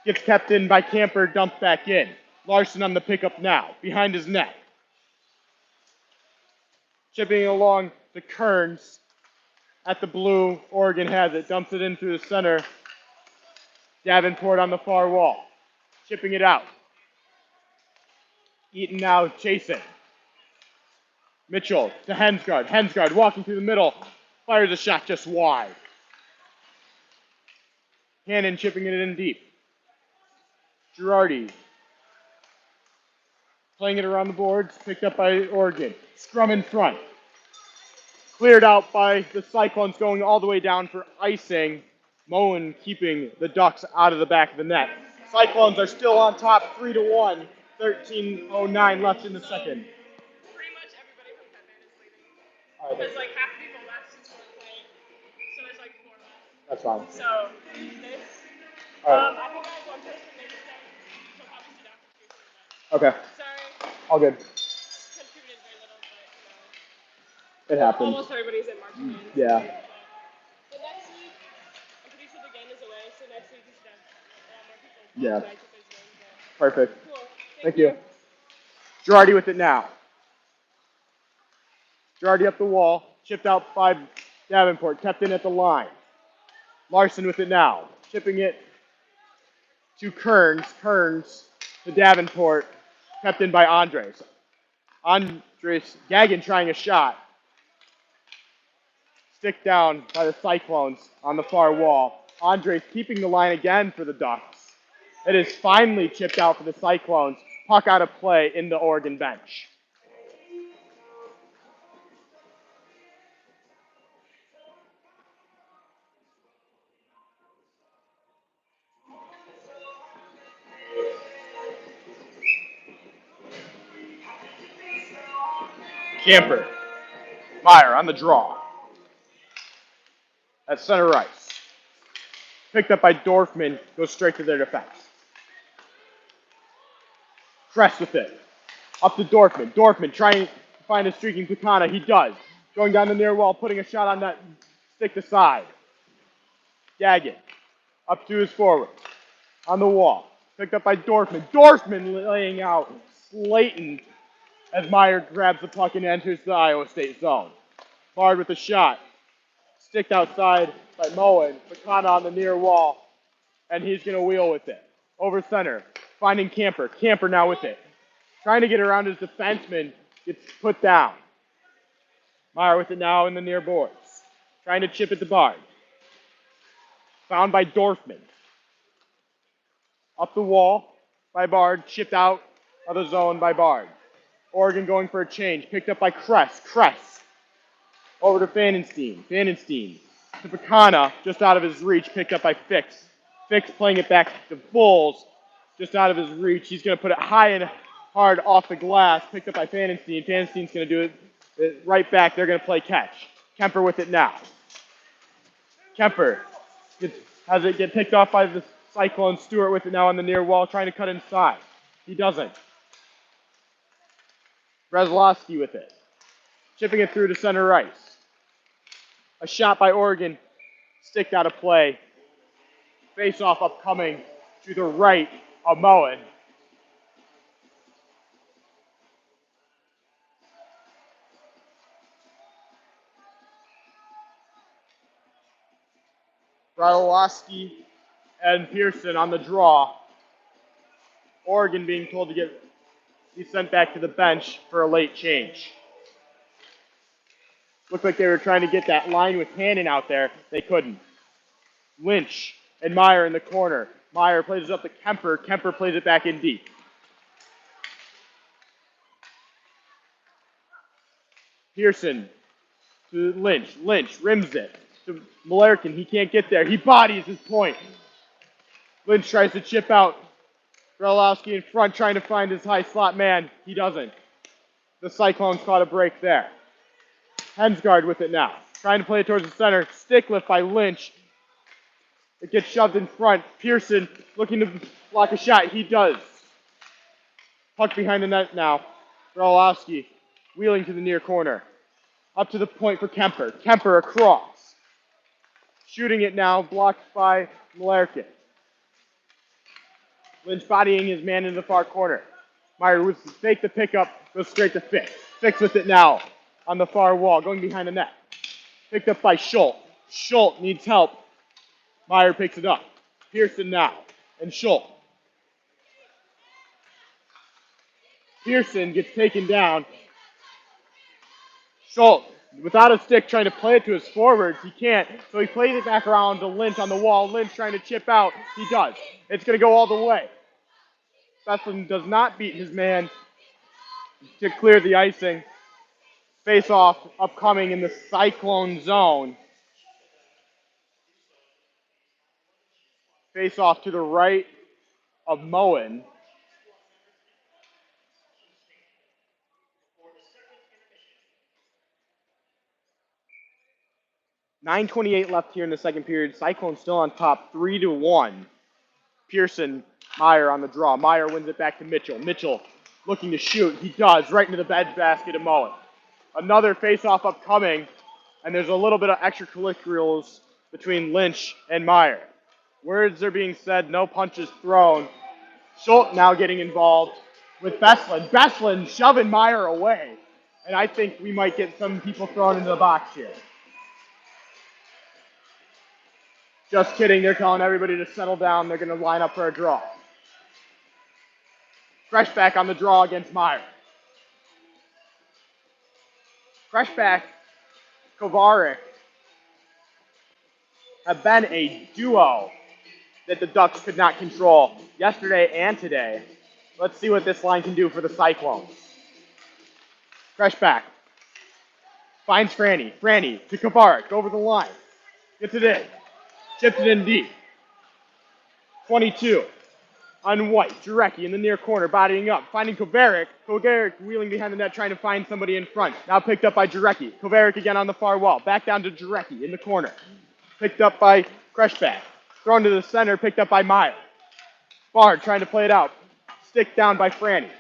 Gets kept in by Camper, dumped back in. Larson on the pickup now, behind his net. Chipping it along to Kearns. At the blue, Oregon has it. Dumps it in through the center. Davenport on the far wall. Chipping it out. Eaton now chasing. Mitchell to Hensgaard. Hensgaard walking through the middle. Fires a shot just wide. Hannon chipping it in deep. Girardi. Playing it around the boards, picked up by Oregon. Scrum in front. Cleared out by the Cyclones going all the way down for icing. Moen keeping the Ducks out of the back of the net. Cyclones are still on top 3-1. 13:09 left in the second. Pretty much everybody from Batman is leaving. Because like half the people left since we're playing. So there's like 4 left. That's fine. So this. All right. I think I have one person named Steph. She'll probably sit down for future events. Okay. Sorry. All good. Contributed very little, but you know. It happens. Almost everybody's in marching band. Yeah. But next week, I'm pretty sure the game is away, so next week we should have a lot more people. Yeah. But Perfect. cool. Thank you. Girardi with it now. Girardi up the wall, chipped out by Davenport, kept in at the line. Larson with it now, chipping it to Kearns. Kearns to Davenport, kept in by Andres. Andres Gagan trying a shot. Stick down by the Cyclones on the far wall. Andres keeping the line again for the Ducks. It is finally chipped out for the Cyclones. Puck out of play in the Oregon bench. Camper. Meyer on the draw. At center ice. Picked up by Dorfman, goes straight to their defense. Crest with it. Up to Dorfman. Dorfman trying to find a streaking Picana. He does. Going down the near wall, putting a shot on that stick to side. Gagan. Up to his forward. On the wall. Picked up by Dorfman. Dorfman laying out Slayton as Meyer grabs the puck and enters the Iowa State zone. Bard with a shot. Sticked outside by Moen. Picana on the near wall. And he's going to wheel with it. Over center. Finding Camper. Camper now with it. Trying to get around his defenseman. Gets put down. Meyer with it now in the near boards. Trying to chip at the Bard. Found by Dorfman. Up the wall by Bard. Chipped out of the zone by Bard. Oregon going for a change. Picked up by Kress. Kress. Over to Fanenstein. Fanenstein to Picana. Just out of his reach. Picked up by Fix. Fix playing it back to Bulls. Just out of his reach. He's going to put it high and hard off the glass. Picked up by Fanenstein. Fanenstein's going to do it right back. They're going to play catch. Kemper with it now. Kemper has it get picked off by the Cyclone. Stewart with it now on the near wall, trying to cut inside. He doesn't. Breslowski with it. Chipping it through to center ice. A shot by Oregon. Sticked out of play. Face-off upcoming to the right of Moen. Breslowski and Pearson on the draw. Oregon being told to be sent back to the bench for a late change. Looked like they were trying to get that line with Hannon out there. They couldn't. Lynch and Meyer in the corner. Meyer plays it up to Kemper. Kemper plays it back in deep. Pearson to Lynch. Lynch rims it to Malerkin. He can't get there. He bodies his point. Lynch tries to chip out. Brelowski in front trying to find his high slot man. He doesn't. The Cyclones caught a break there. Hensgaard with it now. Trying to play it towards the center. Stick lift by Lynch. It gets shoved in front. Pearson looking to block a shot. He does. Puck behind the net now. Brelowski wheeling to the near corner. Up to the point for Kemper. Kemper across. Shooting it now. Blocked by Malerkin. Lynch bodying his man in the far corner. Meyer with fake the pickup. Goes straight to Fix. Fix with it now. On the far wall. Going behind the net. Picked up by Schultz. Schultz needs help. Meyer picks it up. Pearson now. And Schultz. Pearson gets taken down. Schultz, without a stick, trying to play it to his forwards. He can't. So he plays it back around to Lynch on the wall. Lynch trying to chip out. He does. It's going to go all the way. Besson does not beat his man to clear the icing. Face off upcoming in the Cyclone zone. Face off to the right of Moen. 9:28 left here in the second period. Cyclone still on top, 3-1. Pearson, Meyer on the draw. Meyer wins it back to Mitchell. Mitchell looking to shoot. He does, right into the bench basket of Moen. Another face-off upcoming, and there's a little bit of extracurriculars between Lynch and Meyer. Words are being said, no punches thrown. Schultz now getting involved with Beslin. Beslin shoving Meyer away. And I think we might get some people thrown into the box here. Just kidding, they're telling everybody to settle down. They're going to line up for a draw. Freshback on the draw against Meyer. Freshback, Kovarik have been a duo that the Ducks could not control yesterday and today. Let's see what this line can do for the Cyclones. Freshback finds Franny. Franny to Kovarik, over the line. Gets it in. Chips it in deep. 22 on White. Jarecki in the near corner, bodying up. Finding Kovarik. Kovarik wheeling behind the net, trying to find somebody in front. Now picked up by Jarecki. Kovarik again on the far wall. Back down to Jarecki in the corner. Picked up by Freshback. Thrown to the center, picked up by Meyer. Bard trying to play it out. Stick down by Franny.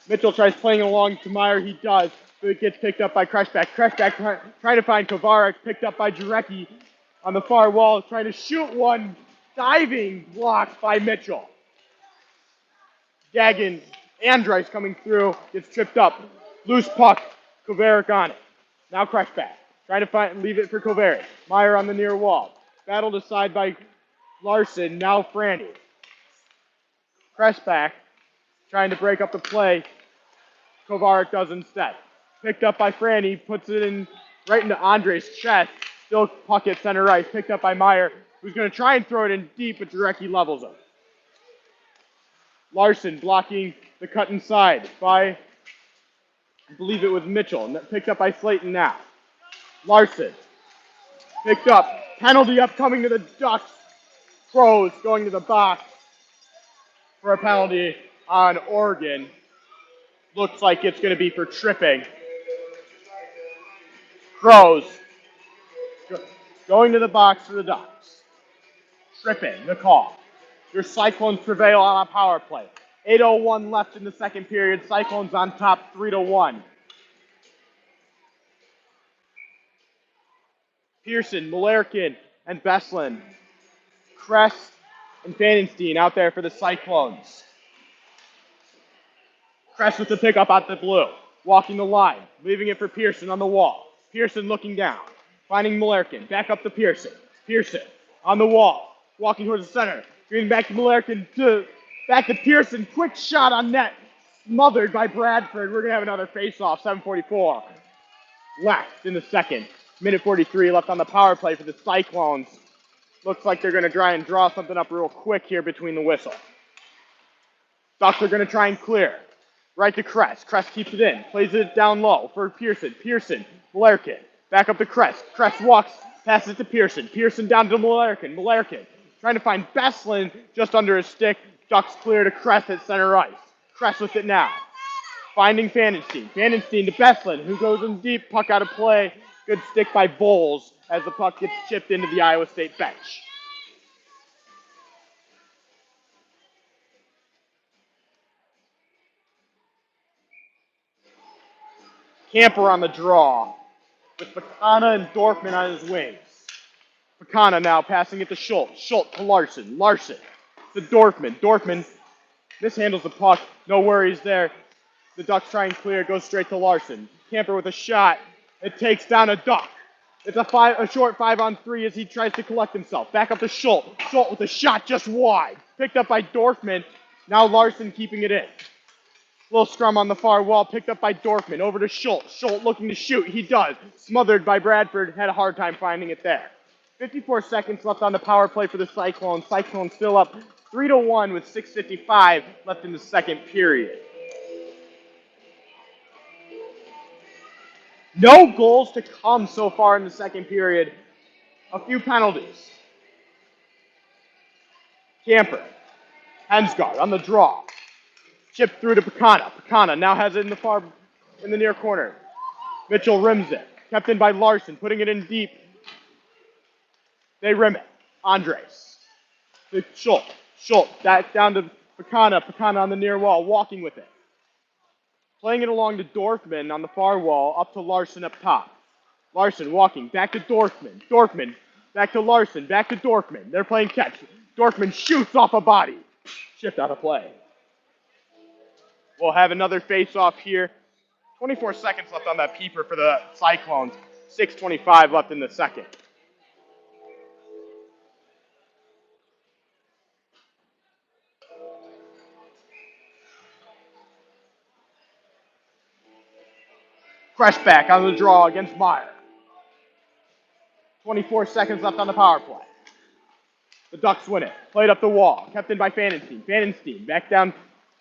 Mitchell tries playing along to Meyer. He does, but it gets picked up by Kreshback. Kreshback trying to find Kovarik, picked up by Jarecki on the far wall, trying to shoot one. Diving blocked by Mitchell. Gagan, Andrice coming through, gets tripped up. Loose puck, Kovarik on it. Now Kreshback, trying to leave it for Kovarik. Meyer on the near wall. Battled aside by Larson, now Franny. Kreshback, trying to break up the play. Kovarik does instead. Picked up by Franny, puts it in right into Andre's chest. Still puck at center ice, picked up by Meyer, who's going to try and throw it in deep, but Jarecki levels him. Larson blocking the cut inside by, I believe it was Mitchell, picked up by Slayton now. Larson, picked up, penalty upcoming to the Ducks. Crows going to the box for a penalty on Oregon. Looks like it's going to be for tripping. Crows going to the box for the Ducks. Tripping, the call. Your Cyclones prevail on a power play. 8:01 left in the second period. Cyclones on top, 3-1. Pearson, Malerkin, and Beslin. Kress and Fanenstein out there for the Cyclones. Kress with the pickup out the blue. Walking the line, leaving it for Pearson on the wall. Pearson looking down. Finding Malerkin. Back up to Pearson. Pearson on the wall. Walking towards the center. Giving back to Malerkin. Back to Pearson. Quick shot on net. Smothered by Bradford. We're going to have another face-off. 7:44 left in the second. Minute 43 left on the power play for the Cyclones. Looks like they're going to try and draw something up real quick here between the whistle. Ducks are going to try and clear. Right to Kress. Kress keeps it in. Plays it down low for Pearson. Pearson. Malerkin. Back up to Kress. Kress walks. Passes it to Pearson. Pearson down to Malerkin. Malerkin trying to find Beslin just under his stick. Ducks clear to Kress at center ice. Kress with it now. Finding Fanenstein. Fanenstein to Beslin, who goes in deep. Puck out of play. Good stick by Bowles as the puck gets chipped into the Iowa State bench. Camper on the draw with Pekana and Dorfman on his wings. Pekana now passing it to Schultz. Schultz to Larson. Larson to Dorfman. Dorfman mishandles the puck. No worries there. The Ducks try and clear. Goes straight to Larson. Camper with a shot. It takes down a Duck. It's a short 5-on-3 as he tries to collect himself. Back up to Schultz. Schultz with a shot just wide. Picked up by Dorfman. Now Larson keeping it in. Little scrum on the far wall, picked up by Dorfman. Over to Schultz. Schultz looking to shoot. He does. Smothered by Bradford. Had a hard time finding it there. 54 seconds left on the power play for the Cyclones. Cyclones still up 3-1 with 6:55 left in the second period. No goals to come so far in the second period. A few penalties. Camper. Hensgaard on the draw. Chip through to Pekana. Pekana now has it in the near corner. Mitchell rims it. Kept in by Larson, putting it in deep. They rim it. Andres. To Schultz. Schultz back down to Pekana. Pekana on the near wall, walking with it. Playing it along to Dorfman on the far wall, up to Larson up top. Larson walking, back to Dorfman. Dorfman, back to Larson, back to Dorfman. They're playing catch. Dorfman shoots off a body. Shift out of play. We'll have another face-off here. 24 seconds left on that peeper for the Cyclones. 6:25 left in the second. Creshback on the draw against Meyer. 24 seconds left on the power play. The Ducks win it. Played up the wall. Kept in by Fanenstein. Fanenstein back down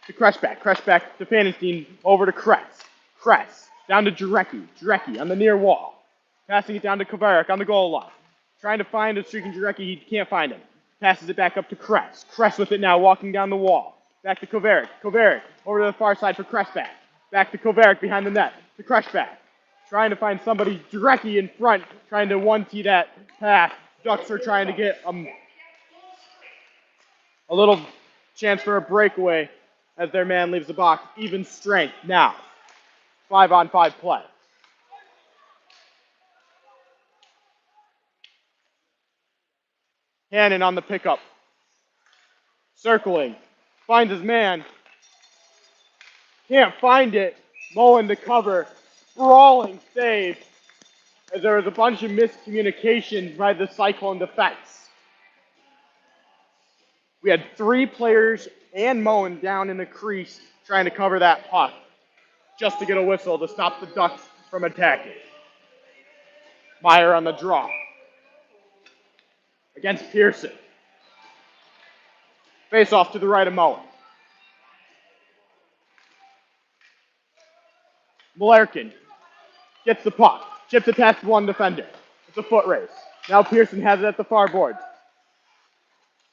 to Creshback. Creshback to Fanenstein over to Kress. Kress down to Jarecki. Jarecki on the near wall. Passing it down to Kovarik on the goal line. Trying to find a streaking Jarecki. He can't find him. Passes it back up to Kress. Kress with it now, walking down the wall. Back to Kovarik. Kovarik over to the far side for Creshback. Back to Kovarik behind the net. To Creshback. Trying to find somebody Jarecki in front. Trying to one-tee that pass. Ducks are trying to get a little chance for a breakaway as their man leaves the box. Even strength now. 5-on-5 play. Hannon on the pickup. Circling. Finds his man. Can't find it. Mullen to cover. Sprawling save as there was a bunch of miscommunication by the Cyclone defense. We had 3 players and Mullen down in the crease trying to cover that puck just to get a whistle to stop the Ducks from attacking. Meyer on the draw. Against Pearson. Face off to the right of Mullen. Malarkin gets the puck. Chips it past one defender. It's a foot race. Now Pearson has it at the far boards.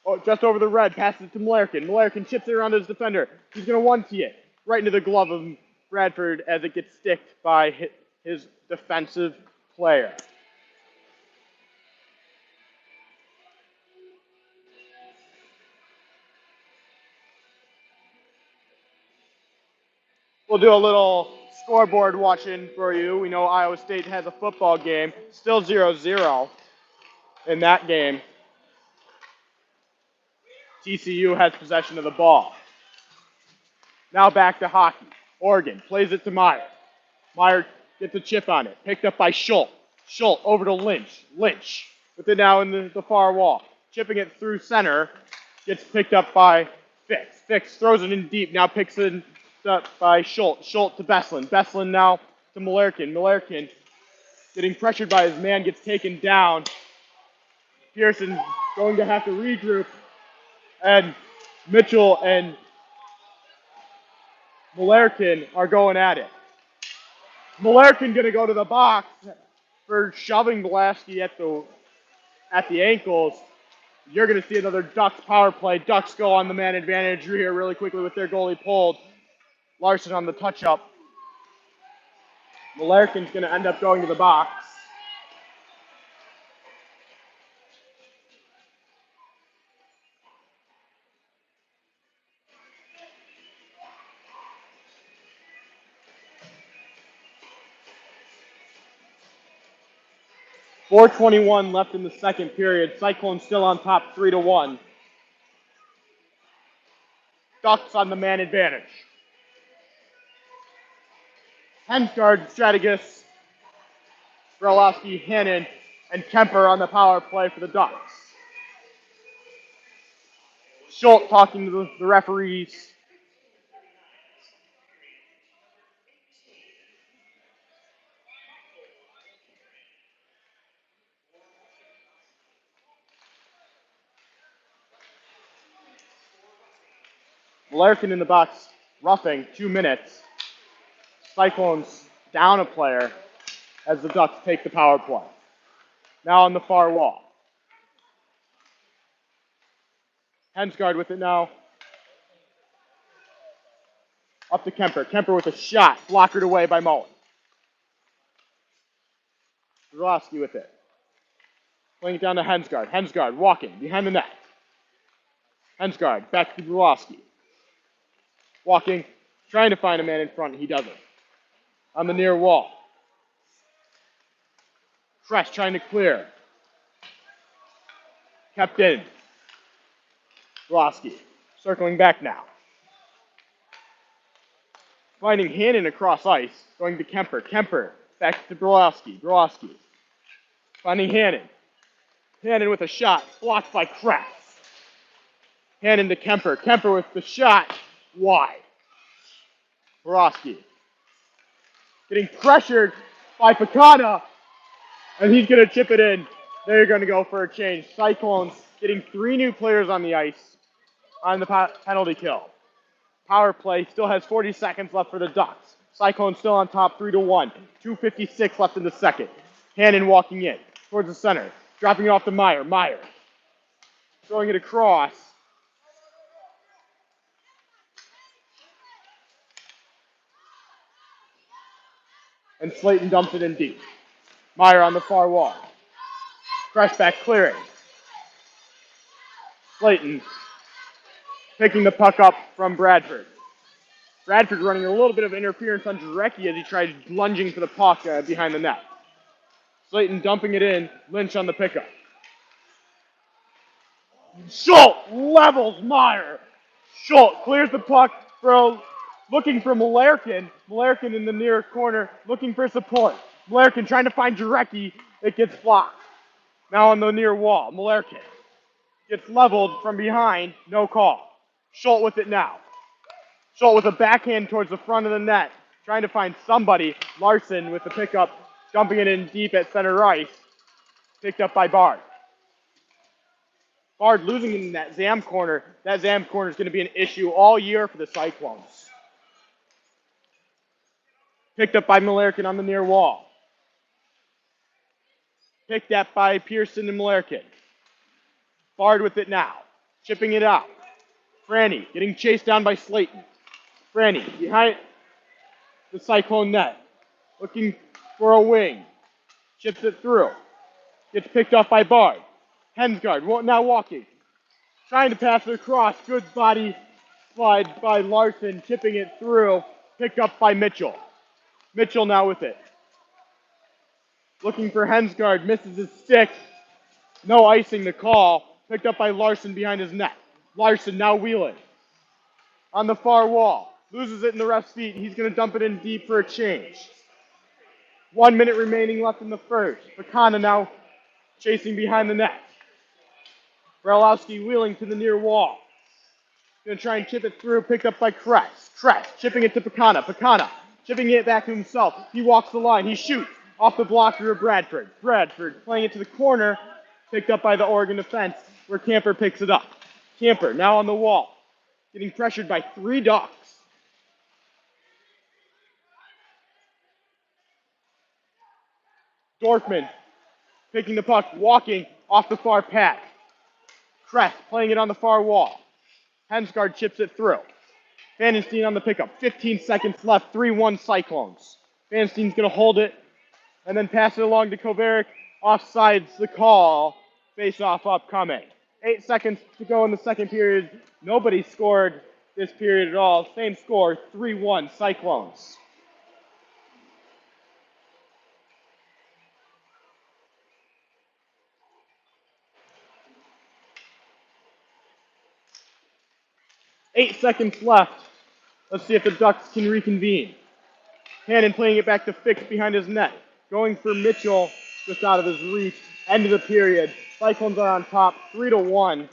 Oh, just over the red, passes it to Malarkin. Malarkin chips it around his defender. He's going to one-tee it right into the glove of Bradford as it gets sticked by his defensive player. We'll do a little scoreboard watching for you. We know Iowa State has a football game. Still 0-0 in that game. TCU has possession of the ball. Now back to hockey. Oregon plays it to Meyer. Meyer gets a chip on it. Picked up by Schultz. Schultz over to Lynch. Lynch with it now in the far wall. Chipping it through center. Gets picked up by Fix. Fix throws it in deep. Now picks it up by Schultz. Schultz to Beslin. Beslin now to Malarkin. Malarkin getting pressured by his man. Gets taken down. Pearson going to have to regroup. And Mitchell and Malarkin are going at it. Malarkin going to go to the box for shoving Blasky at the ankles. You're going to see another Ducks power play. Ducks go on the man advantage here really quickly with their goalie pulled. Larson on the touch-up. Malarkin's going to end up going to the box. .421 left in the second period. Cyclones still on top 3-1. Ducks on the man advantage. Hensgaard, Strategus, Brolowski, Hannon, and Kemper on the power play for the Ducks. Schultz talking to the referees. Malarkin in the box, roughing, 2 minutes. Cyclones down a player. as the Ducks take the power play. Now on the far wall. Hensgaard with it now. Up to Kemper. Kemper with a shot, blockered away by Mullen. Zalowski with it. Playing it down to Hensgaard. Hensgaard walking behind the net. Hensgaard back to Zalowski. Walking, trying to find a man in front. He doesn't. On the near wall. Fresh trying to clear. Kept in. Zalowski circling back now. Finding Hannon across ice, going to Kemper. Kemper back to Brolowski. Brolowski finding Hannon. Hannon with a shot, blocked by Kratz. Hannon to Kemper. Kemper with the shot, wide. Brolowski getting pressured by Pekana, and he's going to chip it in. They're going to go for a change. Cyclones getting 3 new players on the ice on the penalty kill. Power play still has 40 seconds left for the Ducks. Cyclones still on top 3-1. 2:56 left in the second. Hannon walking in towards the center. Dropping it off to Meyer. Meyer throwing it across. And Slayton dumps it in deep. Meyer on the far wall. Fresh back clearing. Slayton picking the puck up from Bradford. Bradford running a little bit of interference on Jarecki as he tried lunging for the puck behind the net. Slayton dumping it in. Lynch on the pickup. Schultz levels Meyer. Schultz clears the puck, looking for Malerkin. Malerkin in the near corner, looking for support. Malerkin trying to find Jarecki. It gets blocked. Now on the near wall, Malerkin gets leveled from behind. No call. Schultz with it now. Schultz with a backhand towards the front of the net, trying to find somebody. Larson with the pickup, dumping it in deep at center ice. Picked up by Bard. Bard losing in that Zam corner. That Zam corner is going to be an issue all year for the Cyclones. Picked up by Malerkin on the near wall. Picked up by Pearson and Malerkin. Bard with it now. Chipping it out. Franny getting chased down by Slayton. Franny behind the Cyclone net. Looking for a wing. Chips it through. Gets picked off by Bard. Hensgaard now walking. Trying to pass it across. Good body slide by Larson. Chipping it through. Picked up by Mitchell. Mitchell now with it. Looking for Hensgaard. Misses his stick. No icing the call. Picked up by Larson behind his net. Larson now wheeling. On the far wall. Loses it in the ref's feet. He's going to dump it in deep for a change. 1 minute remaining left in the first. Pekana now chasing behind the net. Brolowski wheeling to the near wall. Going to try and chip it through. Picked up by Kress. Kress chipping it to Pekana. Pekana chipping it back to himself. He walks the line. He shoots off the blocker of Bradford. Bradford playing it to the corner. Picked up by the Oregon defense where Camper picks it up. Camper now on the wall. Getting pressured by 3 Ducks. Dorfman picking the puck, walking off the far pad. Kress playing it on the far wall. Hensgaard chips it through. Vandenstein on the pickup. 15 seconds left. 3-1 Cyclones. Vandenstein's going to hold it and then pass it along to Kovarik. Offsides the call. Face-off upcoming. 8 seconds to go in the second period. Nobody scored this period at all. Same score, 3-1 Cyclones. Eight seconds left. Let's see if the Ducks can reconvene. Hannon playing it back to Fix behind his net. Going for Mitchell, just out of his reach. End of the period. Cyclones are on top, 3-1.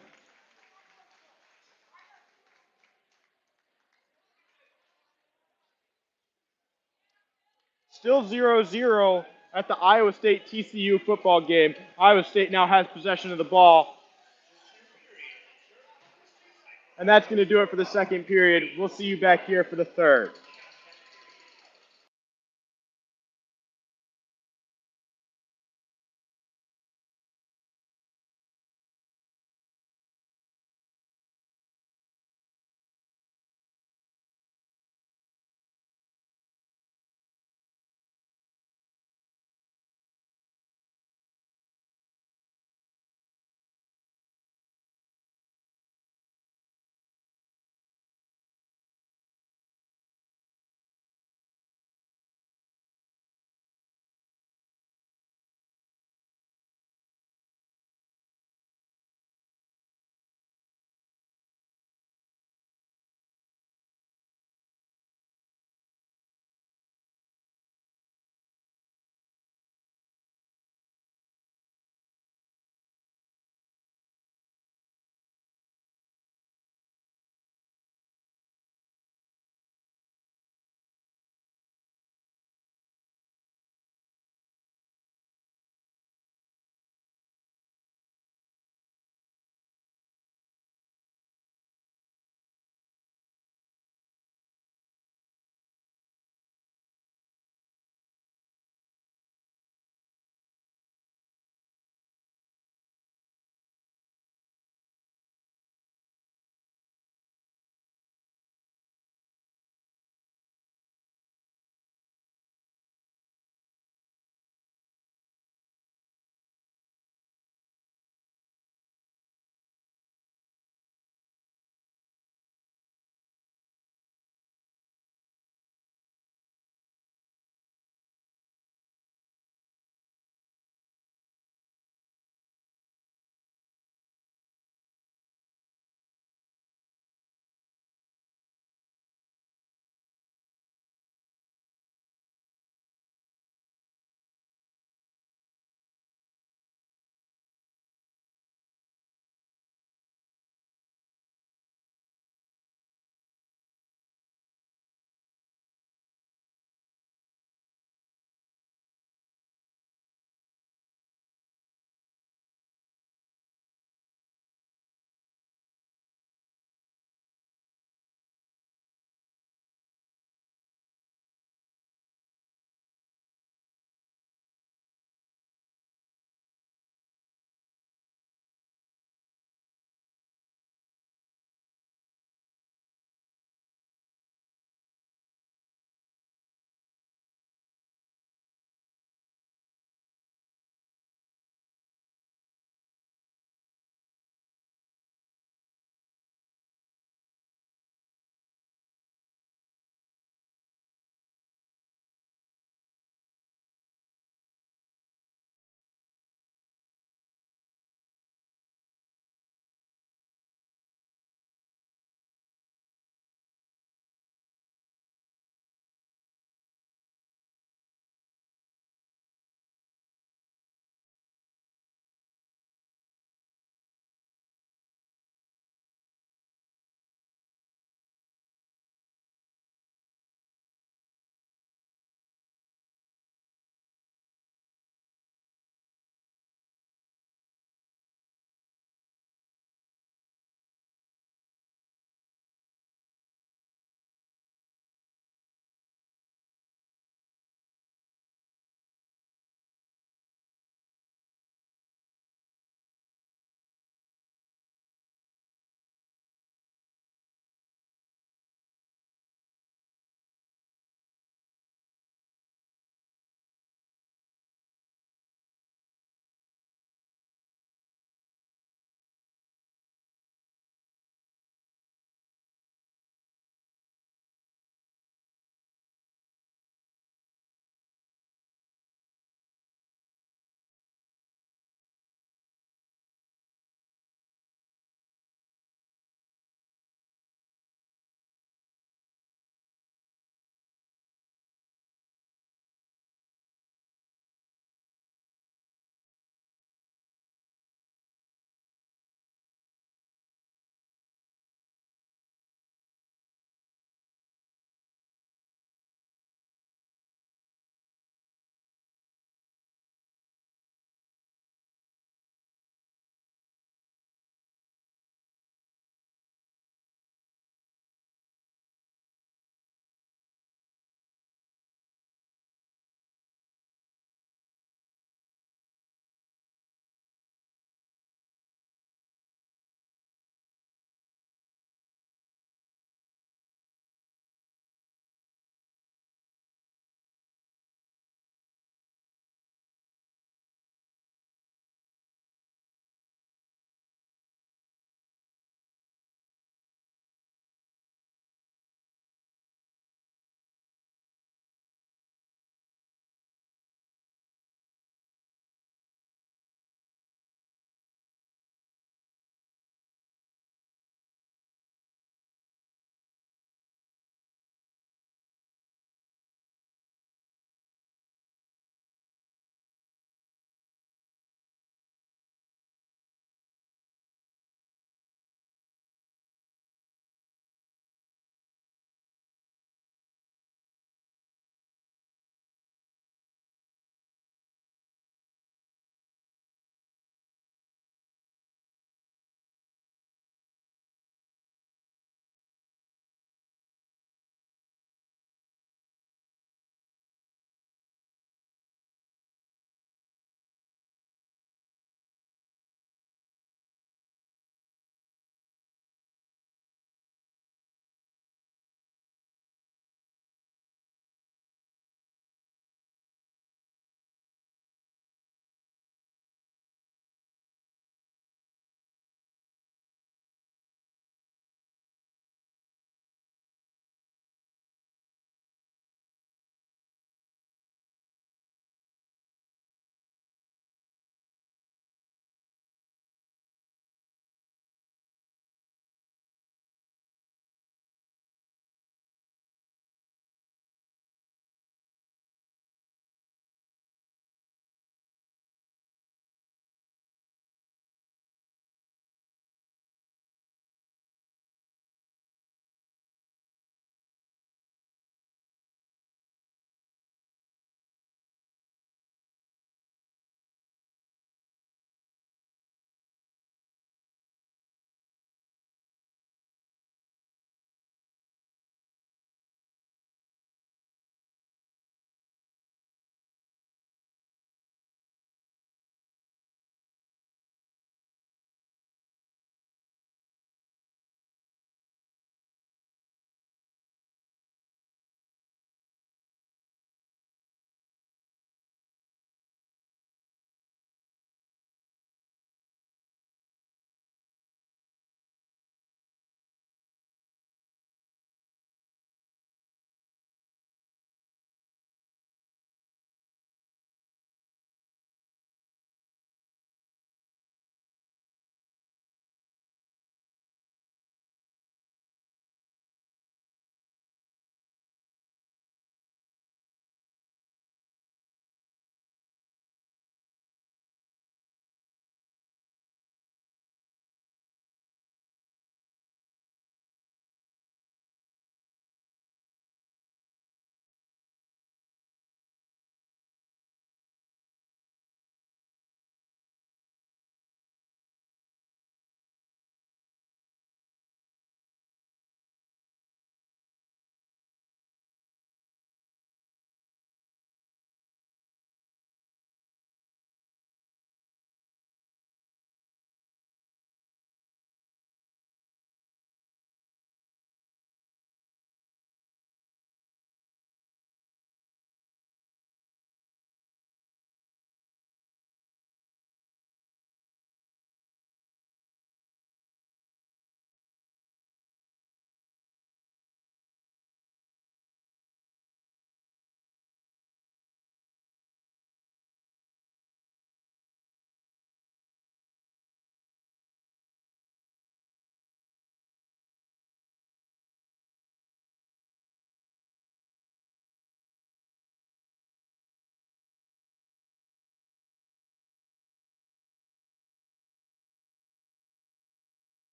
Still 0-0 at the Iowa State TCU football game. Iowa State now has possession of the ball. And that's going to do it for the second period. We'll see you back here for the third.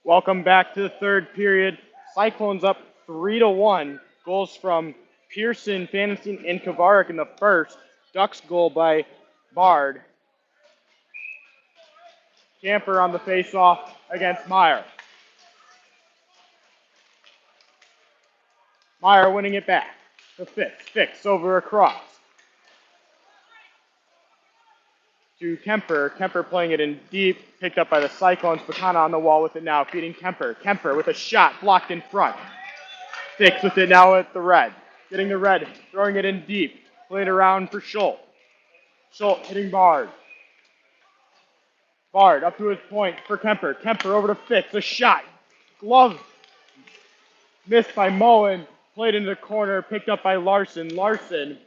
Welcome back to the third period. Cyclones up 3-1. Goals from Pearson, Fanestein, and Kovarik in the first. Ducks goal by Bard. Camper on the face-off against Meyer. Meyer winning it back to Fix. Fix over across to Kemper. Kemper playing it in deep. Picked up by the Cyclones. Bacana on the wall with it now. Feeding Kemper. Kemper with a shot blocked in front. Fix with it now at the red. Getting the red. Throwing it in deep. Playing around for Schultz. Schultz hitting Bard. Bard up to his point for Kemper. Kemper over to Fix. A shot. Glove missed by Mullen. Played into the corner. Picked up by Larson. Larson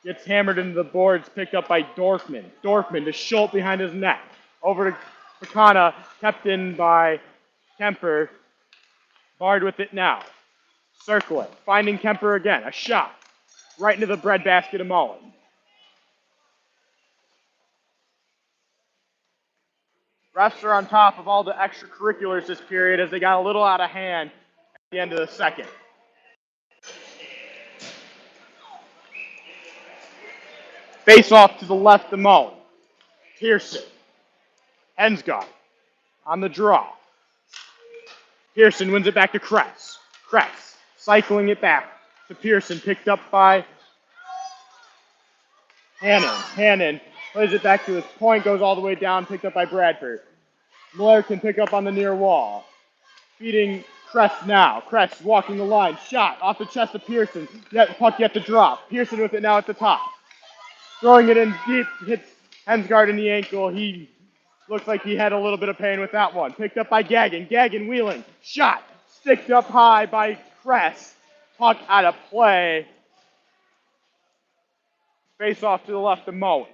gets hammered into the boards. Picked up by Dorfman. Dorfman to Schultz behind his net. Over to Bacana. Kept in by Kemper. Bard with it now. Circling. Finding Kemper again. A shot. Right into the breadbasket of Mullen. Refs are on top of all the extracurriculars this period as they got a little out of hand at the end of the second. Face off to the left of Mullen. Pearson. Hensgaard on the draw. Pearson wins it back to Kress. Kress cycling it back to Pearson. Picked up by Hannon. Hannon plays it back to his point. Goes all the way down. Picked up by Bradford. Blair can pick up on the near wall. Feeding Kress now. Kress walking the line. Shot off the chest of Pearson. Puck yet to drop. Pearson with it now at the top. Throwing it in deep. Hits Hensgaard in the ankle. He looks like he had a little bit of pain with that one. Picked up by Gagin. Gagin wheeling. Shot. Sticked up high by Kress. Puck out of play. Face off to the left of Mullen.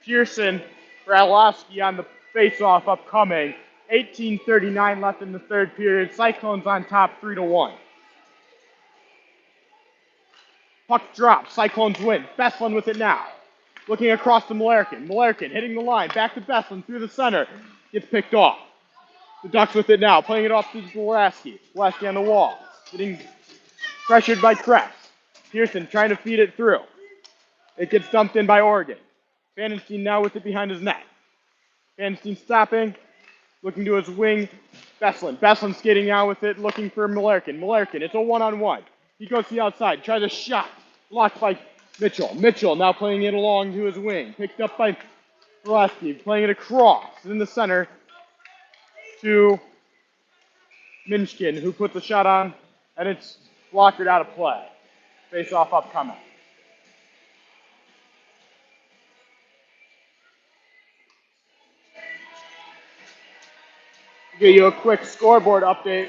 Pearson, Bradlowski on the face-off upcoming. 18:39 left in the third period. Cyclones on top 3-1. Puck drops. Cyclones win. Besslin with it now. Looking across to Malarkin. Malarkin hitting the line. Back to Besslin through the center. Gets picked off. The Ducks with it now. Playing it off to Pulaski. Pulaski on the wall. Getting pressured by Kress. Pearson trying to feed it through. It gets dumped in by Oregon. Fanestein now with it behind his net. Fanestein stopping, looking to his wing. Besslin. Besslin skating out with it, looking for Malarkin. Malarkin, it's a one-on-one. He goes to the outside, tries a shot. Blocked by Mitchell. Mitchell now playing it along to his wing. Picked up by Pulaski, playing it across in the center to Minchkin, who puts a shot on, and it's blocked out of play. Face-off upcoming. Give you a quick scoreboard update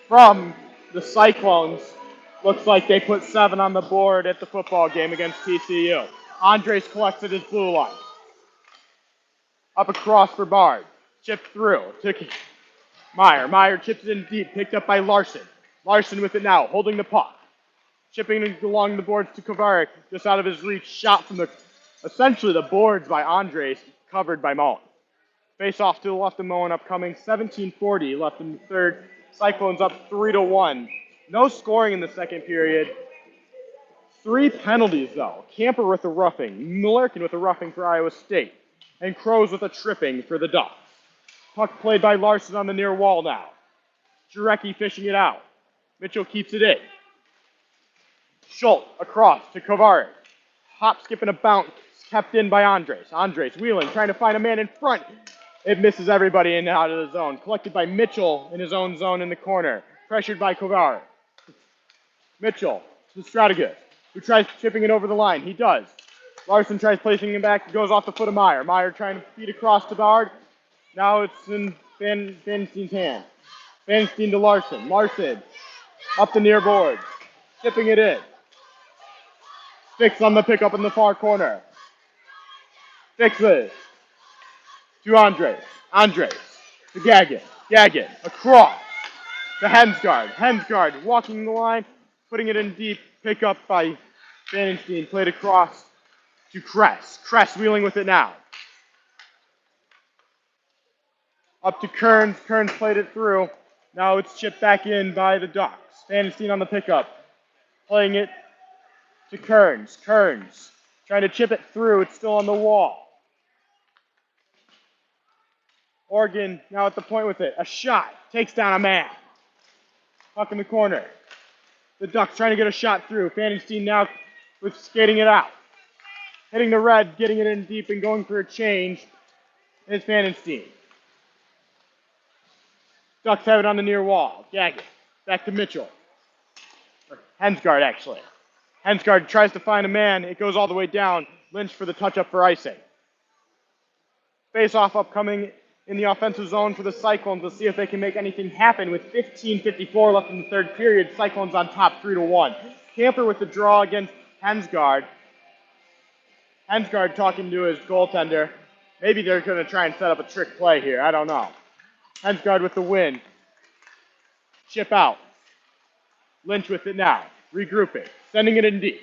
from the Cyclones. Looks like they put 7 on the board at the football game against TCU. Andres collects at his blue line. Up across for Bard. Chipped through. Took Meyer. Meyer chips it in deep. Picked up by Larson. Larson with it now, holding the puck. Chipping it along the boards to Kovarik. Just out of his reach. Shot from essentially the boards by Andres, covered by Mullen. Face off to the left of Mullen upcoming. 17:40 left in the third. Cyclones up 3-1. No scoring in the second period. 3 penalties though. Camper with a roughing. Malarkin with a roughing for Iowa State. And Crows with a tripping for the Ducks. Puck played by Larson on the near wall now. Jarecki fishing it out. Mitchell keeps it in. Schultz across to Kovarik. Hop, skip, and a bounce. Kept in by Andres. Andres wheeling, trying to find a man in front. It misses everybody in and out of the zone. Collected by Mitchell in his own zone in the corner. Pressured by Kovarik. Mitchell to Stratigus, who tries chipping it over the line. He does. Larson tries placing him back. Goes off the foot of Meyer. Meyer trying to feed across to Bard. Now it's in Fanstein's hand. Fanstein to Larson. Larson up the near board. Chipping it in. Fix on the pickup in the far corner. Fixes to Andres. Andres to Gagin. Gagin across to Hensgaard. Hensgaard walking the line, putting it in deep. Pick up by Fanstein. Played across to Kress. Kress wheeling with it now. Up to Kearns. Kearns played it through. Now it's chipped back in by the Ducks. Vandenstein on the pickup. Playing it to Kearns. Kearns trying to chip it through. It's still on the wall. Oregon now at the point with it. A shot. Takes down a man. Puck in the corner. The Ducks trying to get a shot through. Vandenstein now with skating it out. Hitting the red, getting it in deep and going for a change is Vandenstein. Ducks have it on the near wall. Gaggett. Back to Mitchell. Or Hensgaard, actually. Hensgaard tries to find a man. It goes all the way down. Lynch for the touch-up for icing. Face-off upcoming in the offensive zone for the Cyclones. Let's see if they can make anything happen with 15:54 left in the third period. Cyclones on top 3-1. Camper with the draw against Hensgaard. Hensgaard talking to his goaltender. Maybe they're going to try and set up a trick play here. I don't know. Hensgaard with the win. Chip out. Lynch with it now. Regrouping. Sending it in deep.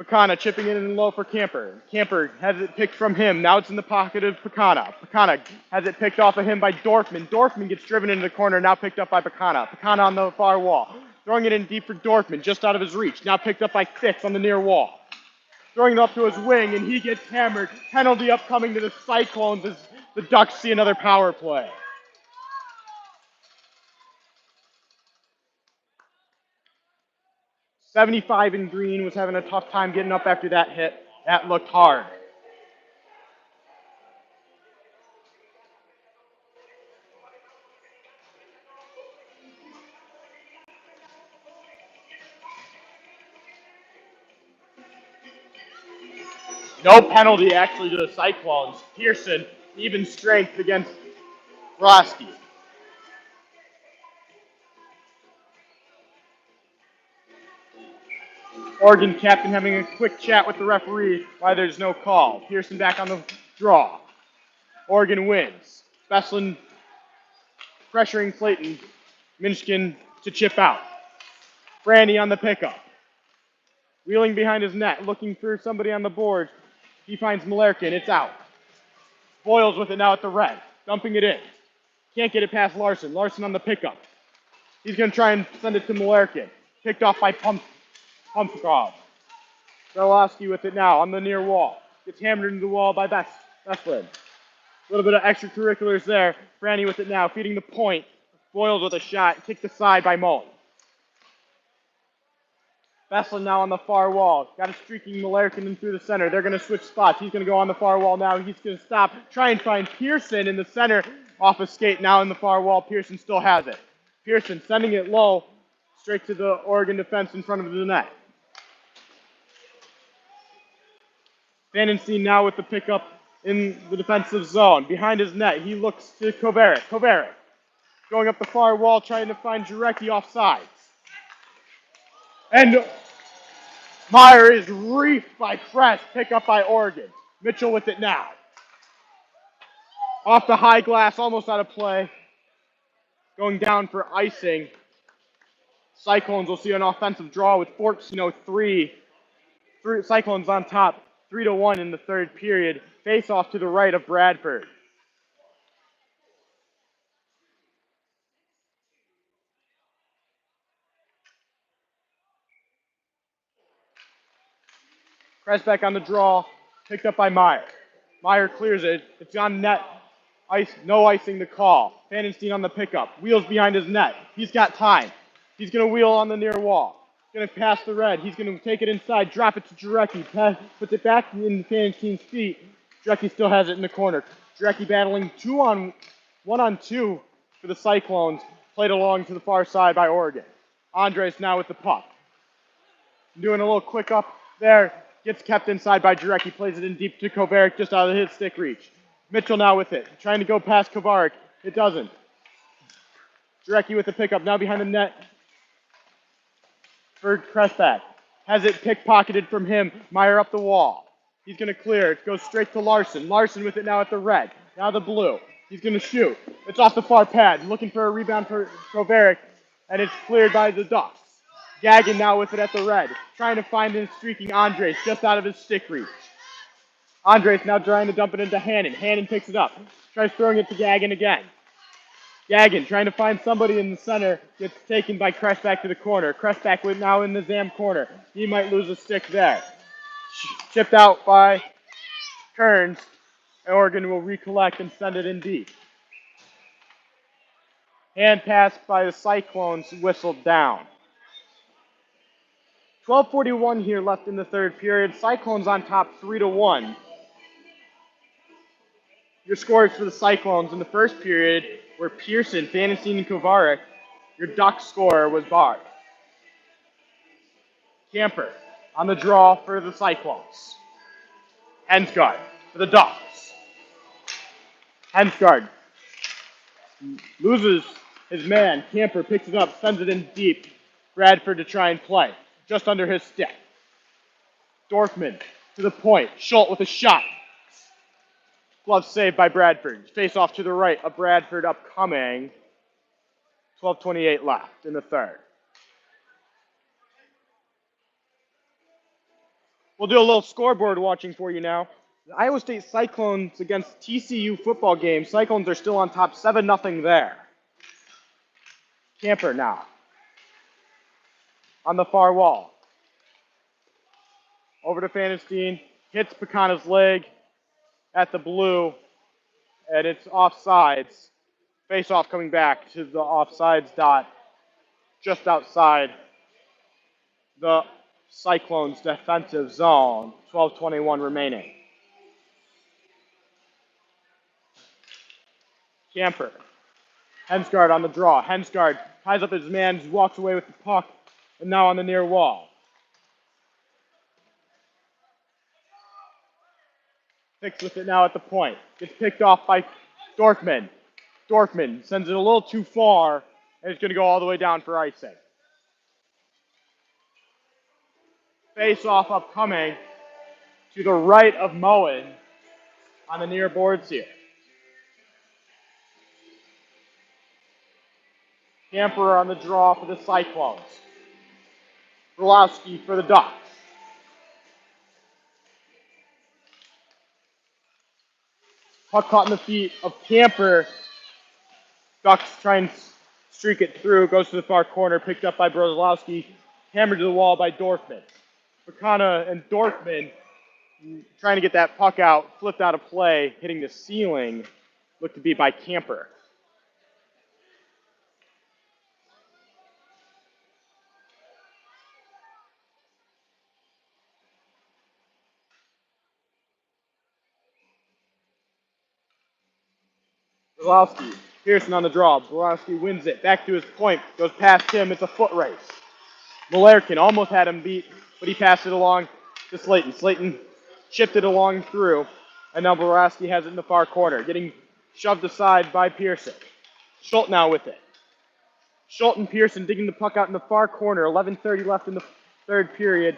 Pekana chipping it in low for Camper. Camper has it picked from him. Now it's in the pocket of Pekana. Pekana has it picked off of him by Dorfman. Dorfman gets driven into the corner. Now picked up by Pekana. Pekana on the far wall. Throwing it in deep for Dorfman. Just out of his reach. Now picked up by Fix on the near wall. Throwing it up to his wing, and he gets hammered. Penalty upcoming to the Cyclones as the Ducks see another power play. .75 in green was having a tough time getting up after that hit. That looked hard. No penalty actually to the Cyclones. Pearson, even strength against Broski. Oregon captain having a quick chat with the referee why there's no call. Pearson back on the draw. Oregon wins. Besslin pressuring Clayton. Minchkin to chip out. Brandy on the pickup. Wheeling behind his net, looking for somebody on the board. He finds Malerkin. It's out. Boyles with it now at the red. Dumping it in. Can't get it past Larson. Larson on the pickup. He's going to try and send it to Malerkin. Picked off by Pumpkov. Zarlowski with it now on the near wall. Gets hammered into the wall by Bestlin. A little bit of extracurriculars there. Franny with it now, feeding the point. Boyles with a shot. Kicked aside by Mullen. Bestlin now on the far wall. Got a streaking Malerkin in through the center. They're going to switch spots. He's going to go on the far wall now. He's going to stop. Try and find Pearson in the center. Off a skate now in the far wall. Pearson still has it. Pearson sending it low. Straight to the Oregon defense in front of the net. Vandenstein now with the pickup in the defensive zone. Behind his net, he looks to Kovarik. Kovarik going up the far wall, trying to find Jarecki offsides. And Meyer is reefed by Kress, pick up by Oregon. Mitchell with it now. Off the high glass, almost out of play. Going down for icing. Cyclones will see an offensive draw with 14:03. Cyclones on top, 3-1 in the third period. Face off to the right of Bradford. Kresbeck on the draw, picked up by Meyer. Meyer clears it. It's on net. No icing to call. Vandenstein on the pickup. Wheels behind his net. He's got time. He's going to wheel on the near wall. He's going to pass the red. He's going to take it inside, drop it to Jarecki. Puts it back in Vandenstein's feet. Jarecki still has it in the corner. Jarecki battling 1-on-2 for the Cyclones. Played along to the far side by Oregon. Andres now with the puck. Doing a little quick up there. Gets kept inside by Jarecki. Plays it in deep to Kovarik just out of his stick reach. Mitchell now with it. Trying to go past Kovarik. It doesn't. Jarecki with the pickup. Now behind the net for Kresbeck. Has it pickpocketed from him. Meyer up the wall. He's going to clear. It goes straight to Larson. Larson with it now at the red. Now the blue. He's going to shoot. It's off the far pad. Looking for a rebound for Kovarik. And it's cleared by the Ducks. Gagin now with it at the red. Trying to find his streaking Andres just out of his stick reach. Andres now trying to dump it into Hannon. Hannon picks it up. Tries throwing it to Gagin again. Gagin trying to find somebody in the center. Gets taken by Cressback to the corner. Cressback now in the Zam corner. He might lose a stick there. Chipped out by Kearns. Oregon will recollect and send it in deep. Hand pass by the Cyclones whistled down. 12:41 here left in the third period. Cyclones on top 3-1. Your scores for the Cyclones in the first period were Pearson, Fantasine, and Kovarik. Your Duck score was Bard. Camper on the draw for the Cyclones. Hensgaard for the Ducks. Hensgaard loses his man. Camper picks it up, sends it in deep. Bradford to try and play. Just under his stick. Dorfman to the point. Schultz with a shot. Glove saved by Bradford. Face off to the right of Bradford upcoming. 12:28 left in the third. We'll do a little scoreboard watching for you now. The Iowa State Cyclones against TCU football game. Cyclones are still on top 7-0 there. Camper now. On the far wall. Over to Fanestein. Hits Pecana's leg at the blue. And it's offsides. Face off coming back to the offsides dot just outside the Cyclones defensive zone. 12:21 remaining. Camper. Hensgaard on the draw. Hensgaard ties up his man, walks away with the puck, and now on the near wall. Picks with it now at the point. Gets picked off by Dorfman. Dorfman sends it a little too far, and it's going to go all the way down for icing. Face off upcoming to the right of Moen on the near boards here. Camper on the draw for the Cyclones. Brolowski for the Ducks. Puck caught in the feet of Camper. Ducks try and streak it through. Goes to the far corner. Picked up by Brolowski. Hammered to the wall by Dorfman. Pecana and Dorfman trying to get that puck out. Flipped out of play. Hitting the ceiling. Looked to be by Camper. Brolowski, Pearson on the draw. Brolowski wins it. Back to his point. Goes past him. It's a foot race. Malerkin almost had him beat, but he passed it along to Slayton. Slayton chipped it along through, and now Brolowski has it in the far corner, getting shoved aside by Pearson. Schultz now with it. Schultz and Pearson digging the puck out in the far corner. 11:30 left in the third period.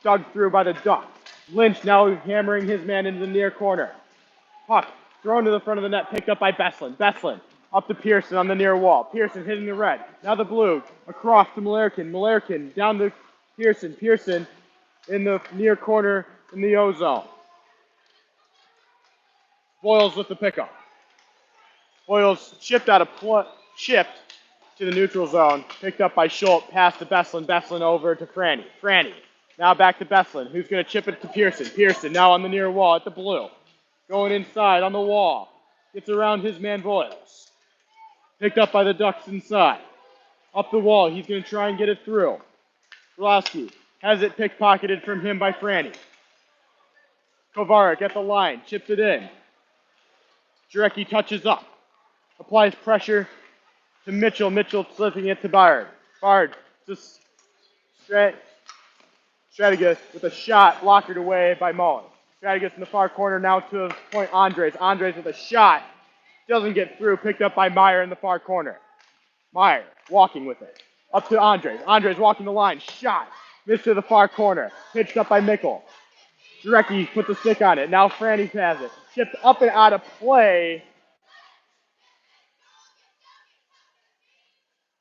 Dug through by the Ducks. Lynch now hammering his man into the near corner. Puck thrown to the front of the net, picked up by Beslin. Beslin up to Pearson on the near wall. Pearson hitting the red. Now the blue. Across to Malerkin. Malerkin down to Pearson. Pearson in the near corner in the O-zone. Boyles with the pickup. Boyles chipped out of chipped to the neutral zone. Picked up by Schultz. Pass to Beslin. Beslin over to Franny. Franny. Now back to Beslin, who's going to chip it to Pearson. Pearson now on the near wall at the blue. Going inside on the wall. Gets around his man Boyles. Picked up by the Ducks inside. Up the wall. He's going to try and get it through. Brolowski has it pickpocketed from him by Franny. Kovarik at the line. Chips it in. Jarecki touches up. Applies pressure to Mitchell. Mitchell slipping it to Bard. Bard just Strategas with a shot blockered away by Mullen. Strategas in the far corner now to point Andres. Andres with a shot. Doesn't get through. Picked up by Meyer in the far corner. Meyer walking with it. Up to Andres. Andres walking the line. Shot. Missed to the far corner. Pitched up by Mickle. Jarecki put the stick on it. Now Franny has it. Chipped up and out of play.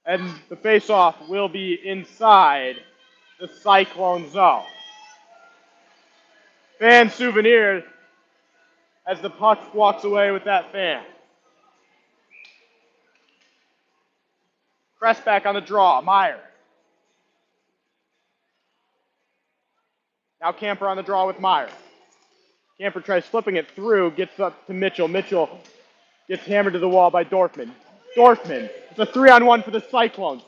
And the face-off will be inside the Cyclone zone. Fan souvenir as the puck walks away with that fan. Press back on the draw, Meyer. Now Camper on the draw with Meyer. Camper tries flipping it through, gets up to Mitchell. Mitchell gets hammered to the wall by Dorfman. Dorfman, it's a 3-on-1 for the Cyclones.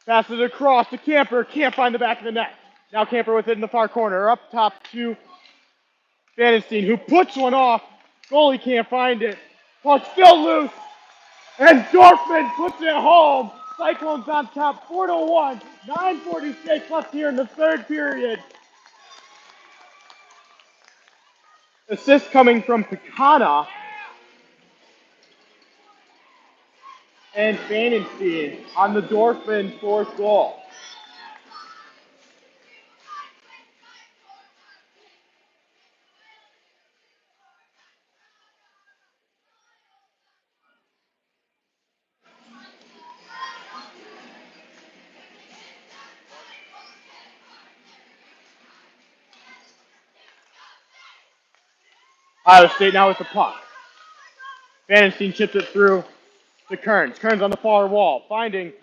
Passes it across to Camper, can't find the back of the net. Now Camper with it in the far corner, up top to Vandenstein, who puts one off. Goalie can't find it. Puck still loose, and Dorfman puts it home. Cyclones on top, 4-1. 9:46 left here in the third period. Assist coming from Pekana and Vandenstein on the Dorfman fourth goal. Iowa State now with the puck. Vandenstein chips it through to Kearns. Kearns on the far wall, finding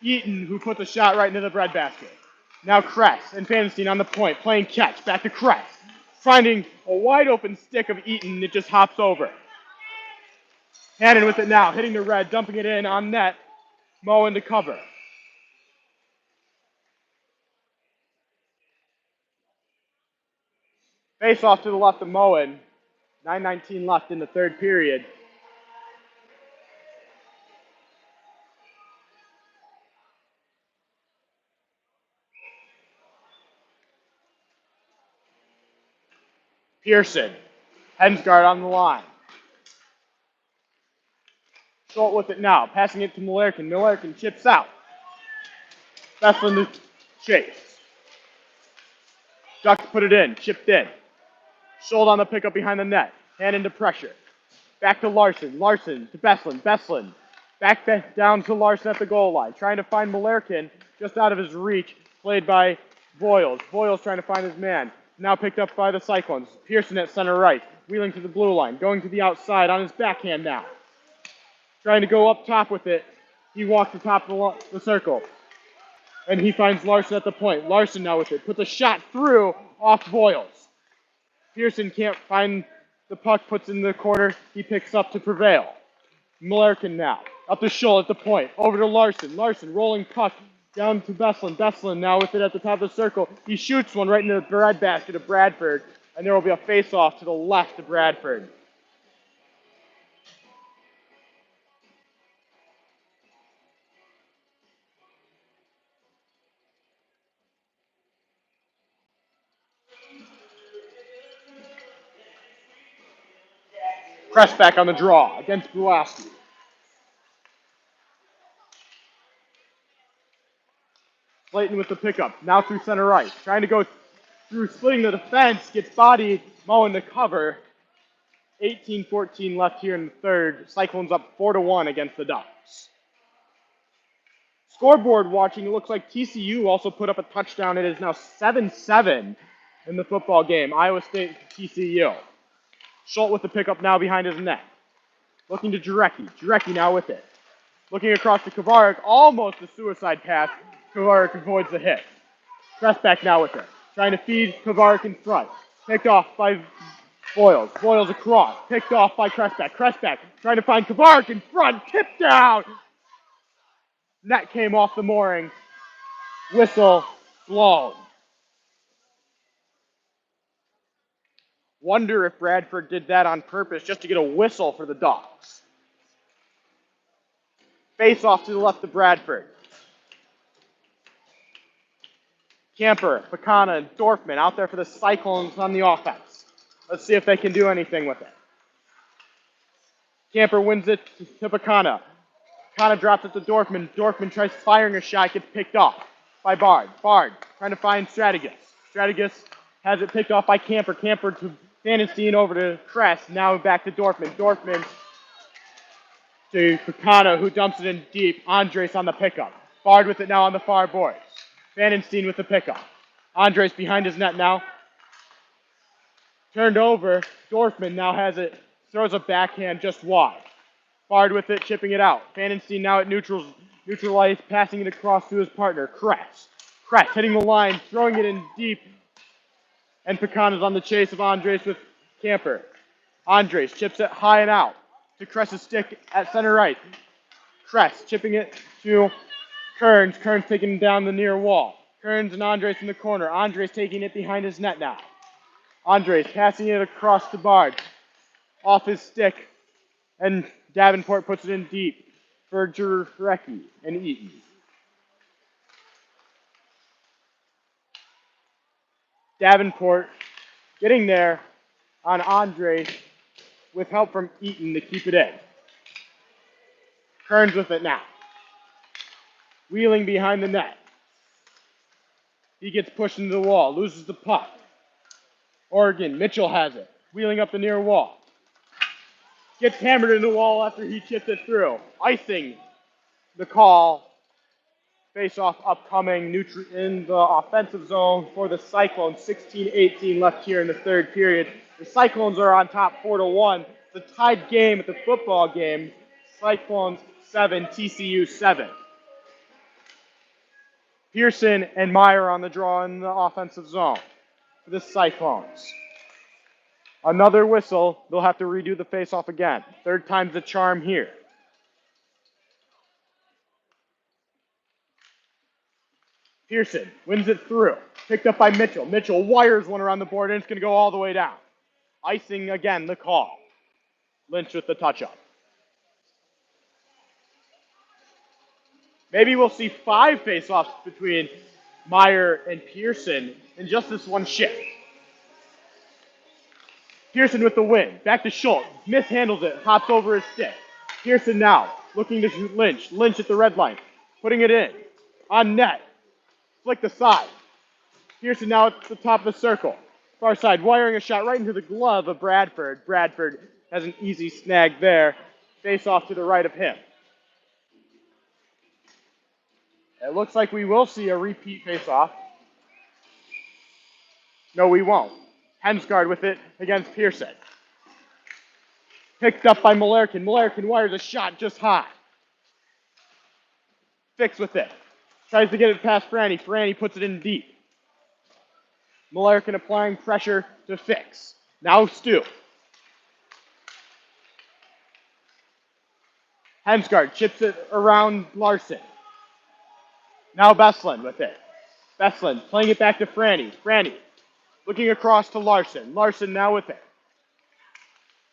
Eaton, who puts a shot right into the breadbasket. Now Kress and Vandenstein on the point, playing catch. Back to Kress, finding a wide open stick of Eaton that just hops over. Hannon with it now, hitting the red, dumping it in on net. Moen to cover. Face off to the left of Moen. 9:19 left in the third period. Pearson. Hensgaard on the line. Schultz with it now, passing it to Malerkin. Malerkin chips out. Besslin to chase. Duck put it in, chipped in. Schultz on the pickup behind the net. Hand into pressure. Back to Larson. Larson to Besslin. Besslin back down to Larson at the goal line. Trying to find Malerkin just out of his reach. Played by Boyles. Boyles trying to find his man. Now picked up by the Cyclones. Pearson at center right. Wheeling to the blue line. Going to the outside on his backhand now. Trying to go up top with it. He walks the top of the circle. And he finds Larson at the point. Larson now with it. Puts a shot through off Boyles. Pearson can't find the puck, puts in the corner. He picks up to prevail. Malerkin now. Up to Schultz at the point. Over to Larson. Larson rolling puck down to Besslin. Besslin now with it at the top of the circle. He shoots one right into the breadbasket of Bradford. And there will be a face-off to the left of Bradford. Press back on the draw against Bulaski. Slayton with the pickup, now through center right. Trying to go through splitting the defense, gets bodied, Moen to cover. 18-14 left here in the third. Cyclones up 4-1 against the Ducks. Scoreboard watching, it looks like TCU also put up a touchdown. It is now 7-7 in the football game. Iowa State TCU. Schultz with the pickup now behind his net. Looking to Jarecki. Jarecki now with it. Looking across to Kovarik. Almost a suicide pass. Kovarik avoids the hit. Pressback now with it. Trying to feed Kovarik in front. Picked off by Boyles. Boyles across. Picked off by Cressback. Cressback trying to find Kovarik in front. Tipped down. Net came off the mooring. Whistle blown. Wonder if Bradford did that on purpose just to get a whistle for the Dogs. Face off to the left of Bradford. Camper, Pekana, and Dorfman out there for the Cyclones on the offense. Let's see if they can do anything with it. Camper wins it to Pekana. Pekana drops it to Dorfman. Dorfman tries firing a shot, gets picked off by Bard. Bard trying to find Strategus. Strategus has it picked off by Camper. Camper to Vandenstein over to Kress. Now back to Dorfman. Dorfman to Pekana, who dumps it in deep. Andres on the pickup. Bard with it now on the far boards. Vandenstein with the pickup. Andres behind his net now. Turned over. Dorfman now has it. Throws a backhand just wide. Bard with it, chipping it out. Vandenstein now at neutral ice, passing it across to his partner, Kress. Kress hitting the line, throwing it in deep. And Pecan is on the chase of Andres with Camper. Andres chips it high and out to Kress's stick at center right. Kress chipping it to Kearns. Kearns taking it down the near wall. Kearns and Andres in the corner. Andres taking it behind his net now. Andres passing it across to Bard. Off his stick. And Davenport puts it in deep for Jarecki and Eaton. Davenport getting there on Andres with help from Eaton to keep it in. Kearns with it now. Wheeling behind the net. He gets pushed into the wall, loses the puck. Oregon, Mitchell has it. Wheeling up the near wall. Gets hammered in the wall after he chips it through. Icing the call. Face-off upcoming in the offensive zone for the Cyclones. 16-18 left here in the third period. The Cyclones are on top 4-1. It's a tied game at the football game. Cyclones 7, TCU 7. Pearson and Meyer on the draw in the offensive zone for the Cyclones. Another whistle. They'll have to redo the face-off again. Third time's the charm here. Pearson wins it through. Picked up by Mitchell. Mitchell wires one around the board, and it's going to go all the way down. Icing again the call. Lynch with the touch-up. Maybe we'll see 5 face-offs between Meyer and Pearson in just this one shift. Pearson with the win. Back to Schultz. Mishandles it. Hops over his stick. Pearson now looking to shoot Lynch. Lynch at the red line. Putting it in. On net. Flick the side. Pearson now at the top of the circle. Far side. Wiring a shot right into the glove of Bradford. Bradford has an easy snag there. Face off to the right of him. It looks like we will see a repeat face-off. No, we won't. Hemsgaard with it against Pearson. Picked up by Malerkin. Malerkin wires a shot just high. Fix with it. Tries to get it past Franny. Franny puts it in deep. Malerkin applying pressure to Fix. Now Stu. Hemsgaard chips it around Larson. Now Beslin with it. Beslin playing it back to Franny. Franny looking across to Larson. Larson now with it.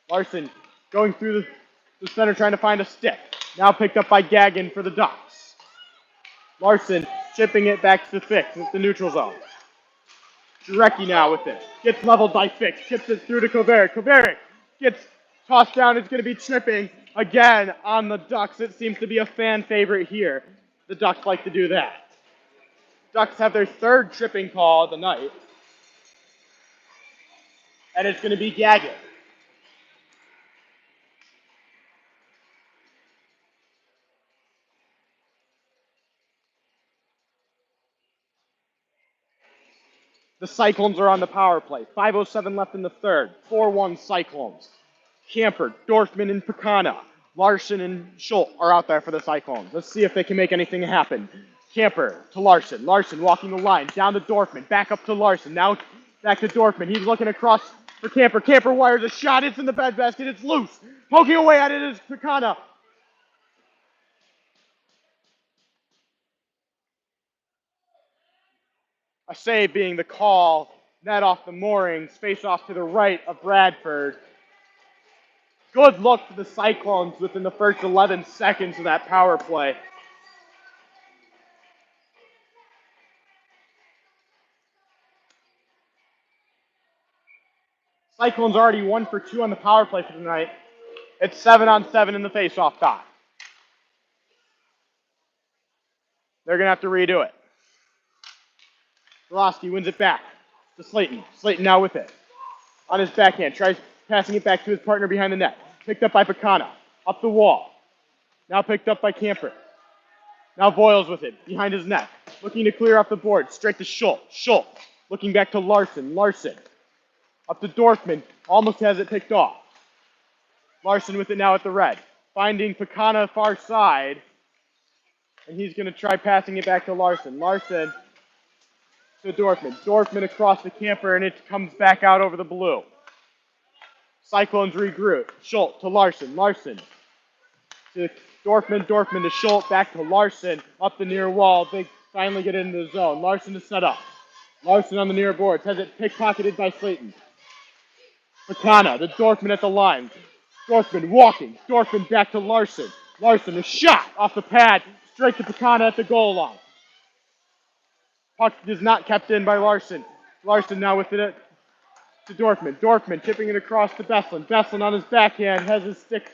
Larson going through the center trying to find a stick. Now picked up by Gagnon for the Ducks. Larson chipping it back to Fix with the neutral zone. Jarecki now with it. Gets leveled by Fix. Chips it through to Kovarik. Kovarik gets tossed down. It's going to be tripping again on the Ducks. It seems to be a fan favorite here. The Ducks like to do that. Ducks have their third tripping call of the night. And it's going to be Gagnon. The Cyclones are on the power play. 5:07 left in the third. 4-1 Cyclones. Camper, Dorfman, and Pecana. Larson and Schultz are out there for the Cyclones. Let's see if they can make anything happen. Camper to Larson. Larson walking the line. Down to Dorfman. Back up to Larson. Now back to Dorfman. He's looking across for Camper. Camper wires a shot. It's in the breadbasket. It's loose. Poking away at it is Pecana. A save being the call. Net off the moorings. Face off to the right of Bradford. Good look for the Cyclones within the first 11 seconds of that power play. Cyclones already 1 for 2 on the power play for tonight. It's 7-on-7 in the face-off dot. They're going to have to redo it. Velosky wins it back to Slayton. Slayton now with it. On his backhand, tries passing it back to his partner behind the net. Picked up by Pecana. Up the wall. Now picked up by Camper. Now Boyles with it, behind his net. Looking to clear off the board, straight to Schultz. Schultz looking back to Larson. Larson Up to Dorfman, almost has it picked off. Larson with it now at the red. Finding Pekana far side, and he's going to try passing it back to Larson. Larson to Dorfman. Dorfman across the camper, and it comes back out over the blue. Cyclones regroup. Schultz to Larson. Larson to Dorfman. Dorfman to Schultz. Back to Larson. Up the near wall. They finally get into the zone. Larson to set up. Larson on the near boards. Has it pickpocketed by Slayton. Pekana to Dorfman at the line. Dorfman walking. Dorfman back to Larson. Larson, a shot off the pad. Straight to Pekana at the goal line. Puck is not kept in by Larson. Larson now with it to Dorfman. Dorfman tipping it across to Beslin. Beslin on his backhand has his stick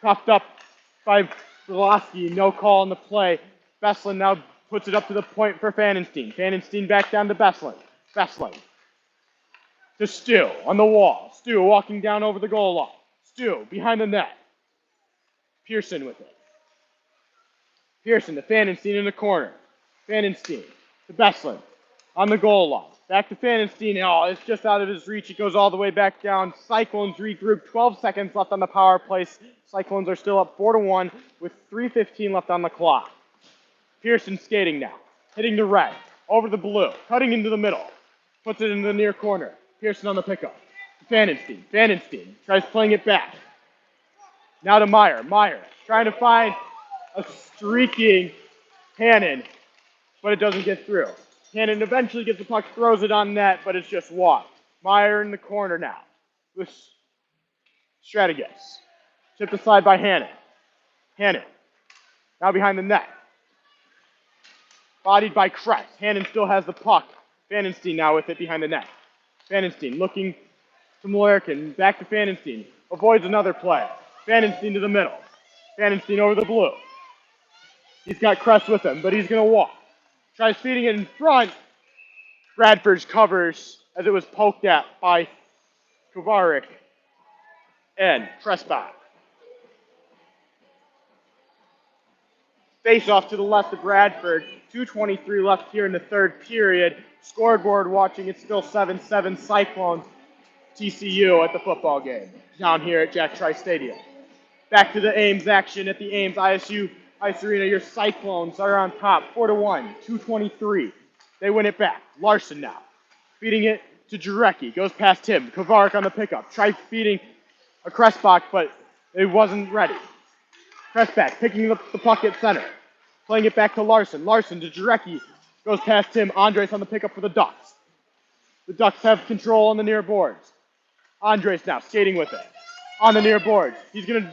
cuffed up by Velosky. No call on the play. Beslin now puts it up to the point for Fanenstein. Fanenstein back down to Beslin. Beslin to Stu on the wall. Stu walking down over the goal line. Stu behind the net. Pearson with it. Pearson to Fanenstein in the corner. Fanenstein to Beslin on the goal line. Back to Fanenstein. Oh, it's just out of his reach. It goes all the way back down. Cyclones regroup. 12 seconds left on the power play. Cyclones are still up 4-1 with 3:15 left on the clock. Pearson skating now. Hitting the red. Over the blue. Cutting into the middle. Puts it in the near corner. Pearson on the pickup. Fanenstein. Fanenstein tries playing it back. Now to Meyer. Meyer trying to find a streaking Hannon, but it doesn't get through. Hannon eventually gets the puck, throws it on net, but it's just walked. Meyer in the corner now with Strategas. Tipped aside by Hannon. Hannon now behind the net. Bodied by Kress. Hannon still has the puck. Fanenstein now with it behind the net. Fanenstein looking to Malerkin. Back to Fanenstein. Avoids another play. Fanenstein to the middle. Fanenstein over the blue. He's got Kress with him, but he's going to walk. Tries feeding it in front. Bradford covers as it was poked at by Kovarik and Pressback. Face off to the left of Bradford. 2:23 left here in the third period. Scoreboard watching, it's still 7-7 Cyclones TCU at the football game down here at Jack Trice Stadium. Back to the Ames action at the Ames ISU Ice Arena. Your Cyclones are on top, 4-1, 2:23. They win it back. Larson now, feeding it to Jarecki. Goes past him. Kovarik on the pickup. Tried feeding a Kressbach, but it wasn't ready. Kressbach picking up the puck at center. Playing it back to Larson. Larson to Jarecki. Goes past him. Andres on the pickup for the Ducks. The Ducks have control on the near boards. Andres now skating with it. On the near boards. He's going to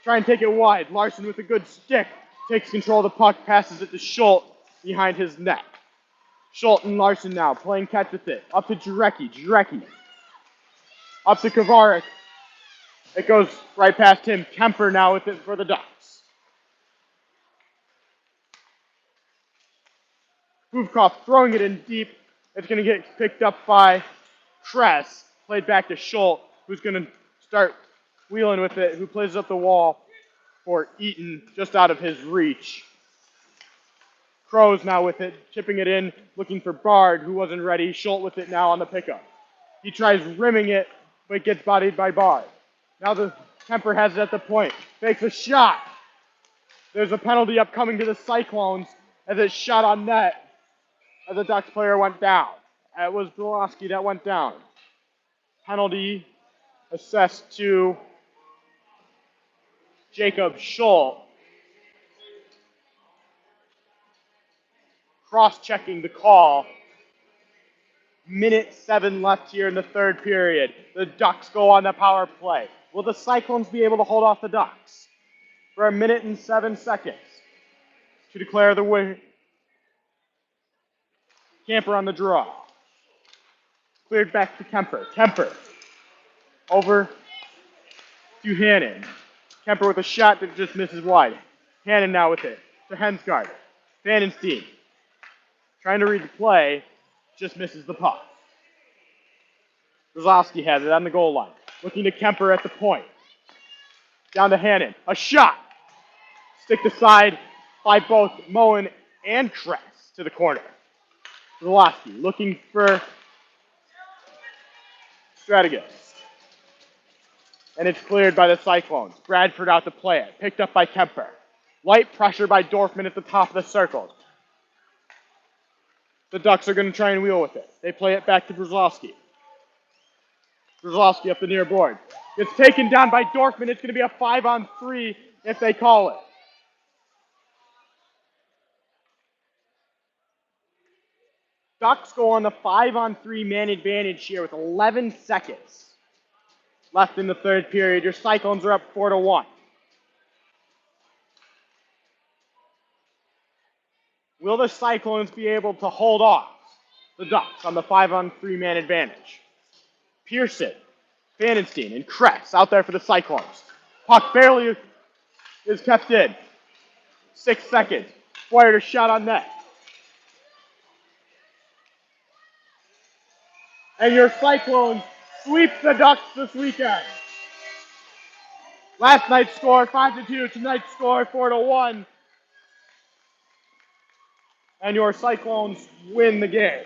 try and take it wide. Larson with a good stick. Takes control of the puck. Passes it to Schultz behind his net. Schultz and Larson now playing catch with it. Up to Jarecki. Jarecki. Up to Kovarik. It goes right past him. Kemper now with it for the Ducks. Buvkov throwing it in deep. It's going to get picked up by Kress. Played back to Schultz, who's going to start wheeling with it, who plays up the wall for Eaton, just out of his reach. Crows now with it, chipping it in, looking for Bard, who wasn't ready. Schultz with it now on the pickup. He tries rimming it, but gets bodied by Bard. Now the Kemper has it at the point. Fakes a shot. There's a penalty upcoming to the Cyclones as it's shot on net as the Ducks player went down. It was Belowski that went down. Penalty assessed to Jacob Schultz. Cross-checking the call. Minute 7 left here in the third period. The Ducks go on the power play. Will the Cyclones be able to hold off the Ducks for 1 minute and 7 seconds to declare the winner? Kemper on the draw. Cleared back to Kemper. Kemper over to Hannon. Kemper with a shot that just misses wide. Hannon now with it to Hensgaard. Fanenstein trying to read the play, just misses the puck. Brzezowski has it on the goal line. Looking to Kemper at the point. Down to Hannon. A shot. Sticked aside by both Moen and Kress to the corner. Brzezowski looking for Strategist. And it's cleared by the Cyclones. Bradford out to play it. Picked up by Kemper. Light pressure by Dorfman at the top of the circle. The Ducks are going to try and wheel with it. They play it back to Brzezowski. Brzezowski up the near board. Gets taken down by Dorfman. It's going to be a 5-on-3 if they call it. Ducks go on the 5-on-3 man advantage here with 11 seconds left in the third period. Your Cyclones are up 4-1. Will the Cyclones be able to hold off the Ducks on the 5-on-3 man advantage? Pearson, Vandenstein, and Kress out there for the Cyclones. Puck barely is kept in. 6 seconds. Fired a shot on net. And your Cyclones sweep the Ducks this weekend. Last night's score 5-2. Tonight's score 4-1. And your Cyclones win the game.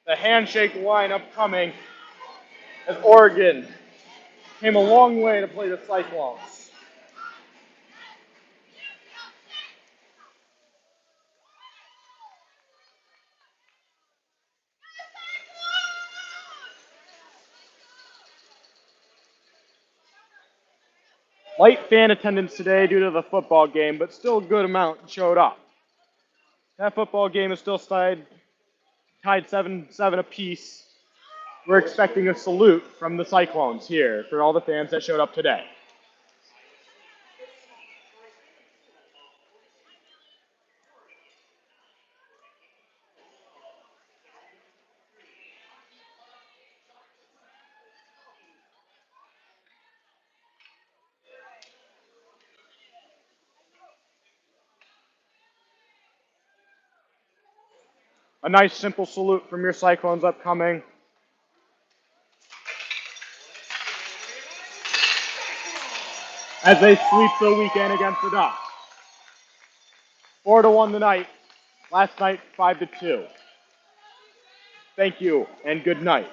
The handshake lineup coming as Oregon came a long way to play the Cyclones. Light fan attendance today due to the football game, but still a good amount showed up. That football game is still tied 7-7 apiece. We're expecting a salute from the Cyclones here for all the fans that showed up today. A nice simple salute from your Cyclones upcoming. As they sweep the weekend against the Ducks. 4-1 tonight. Last night, 5-2. Thank you and good night.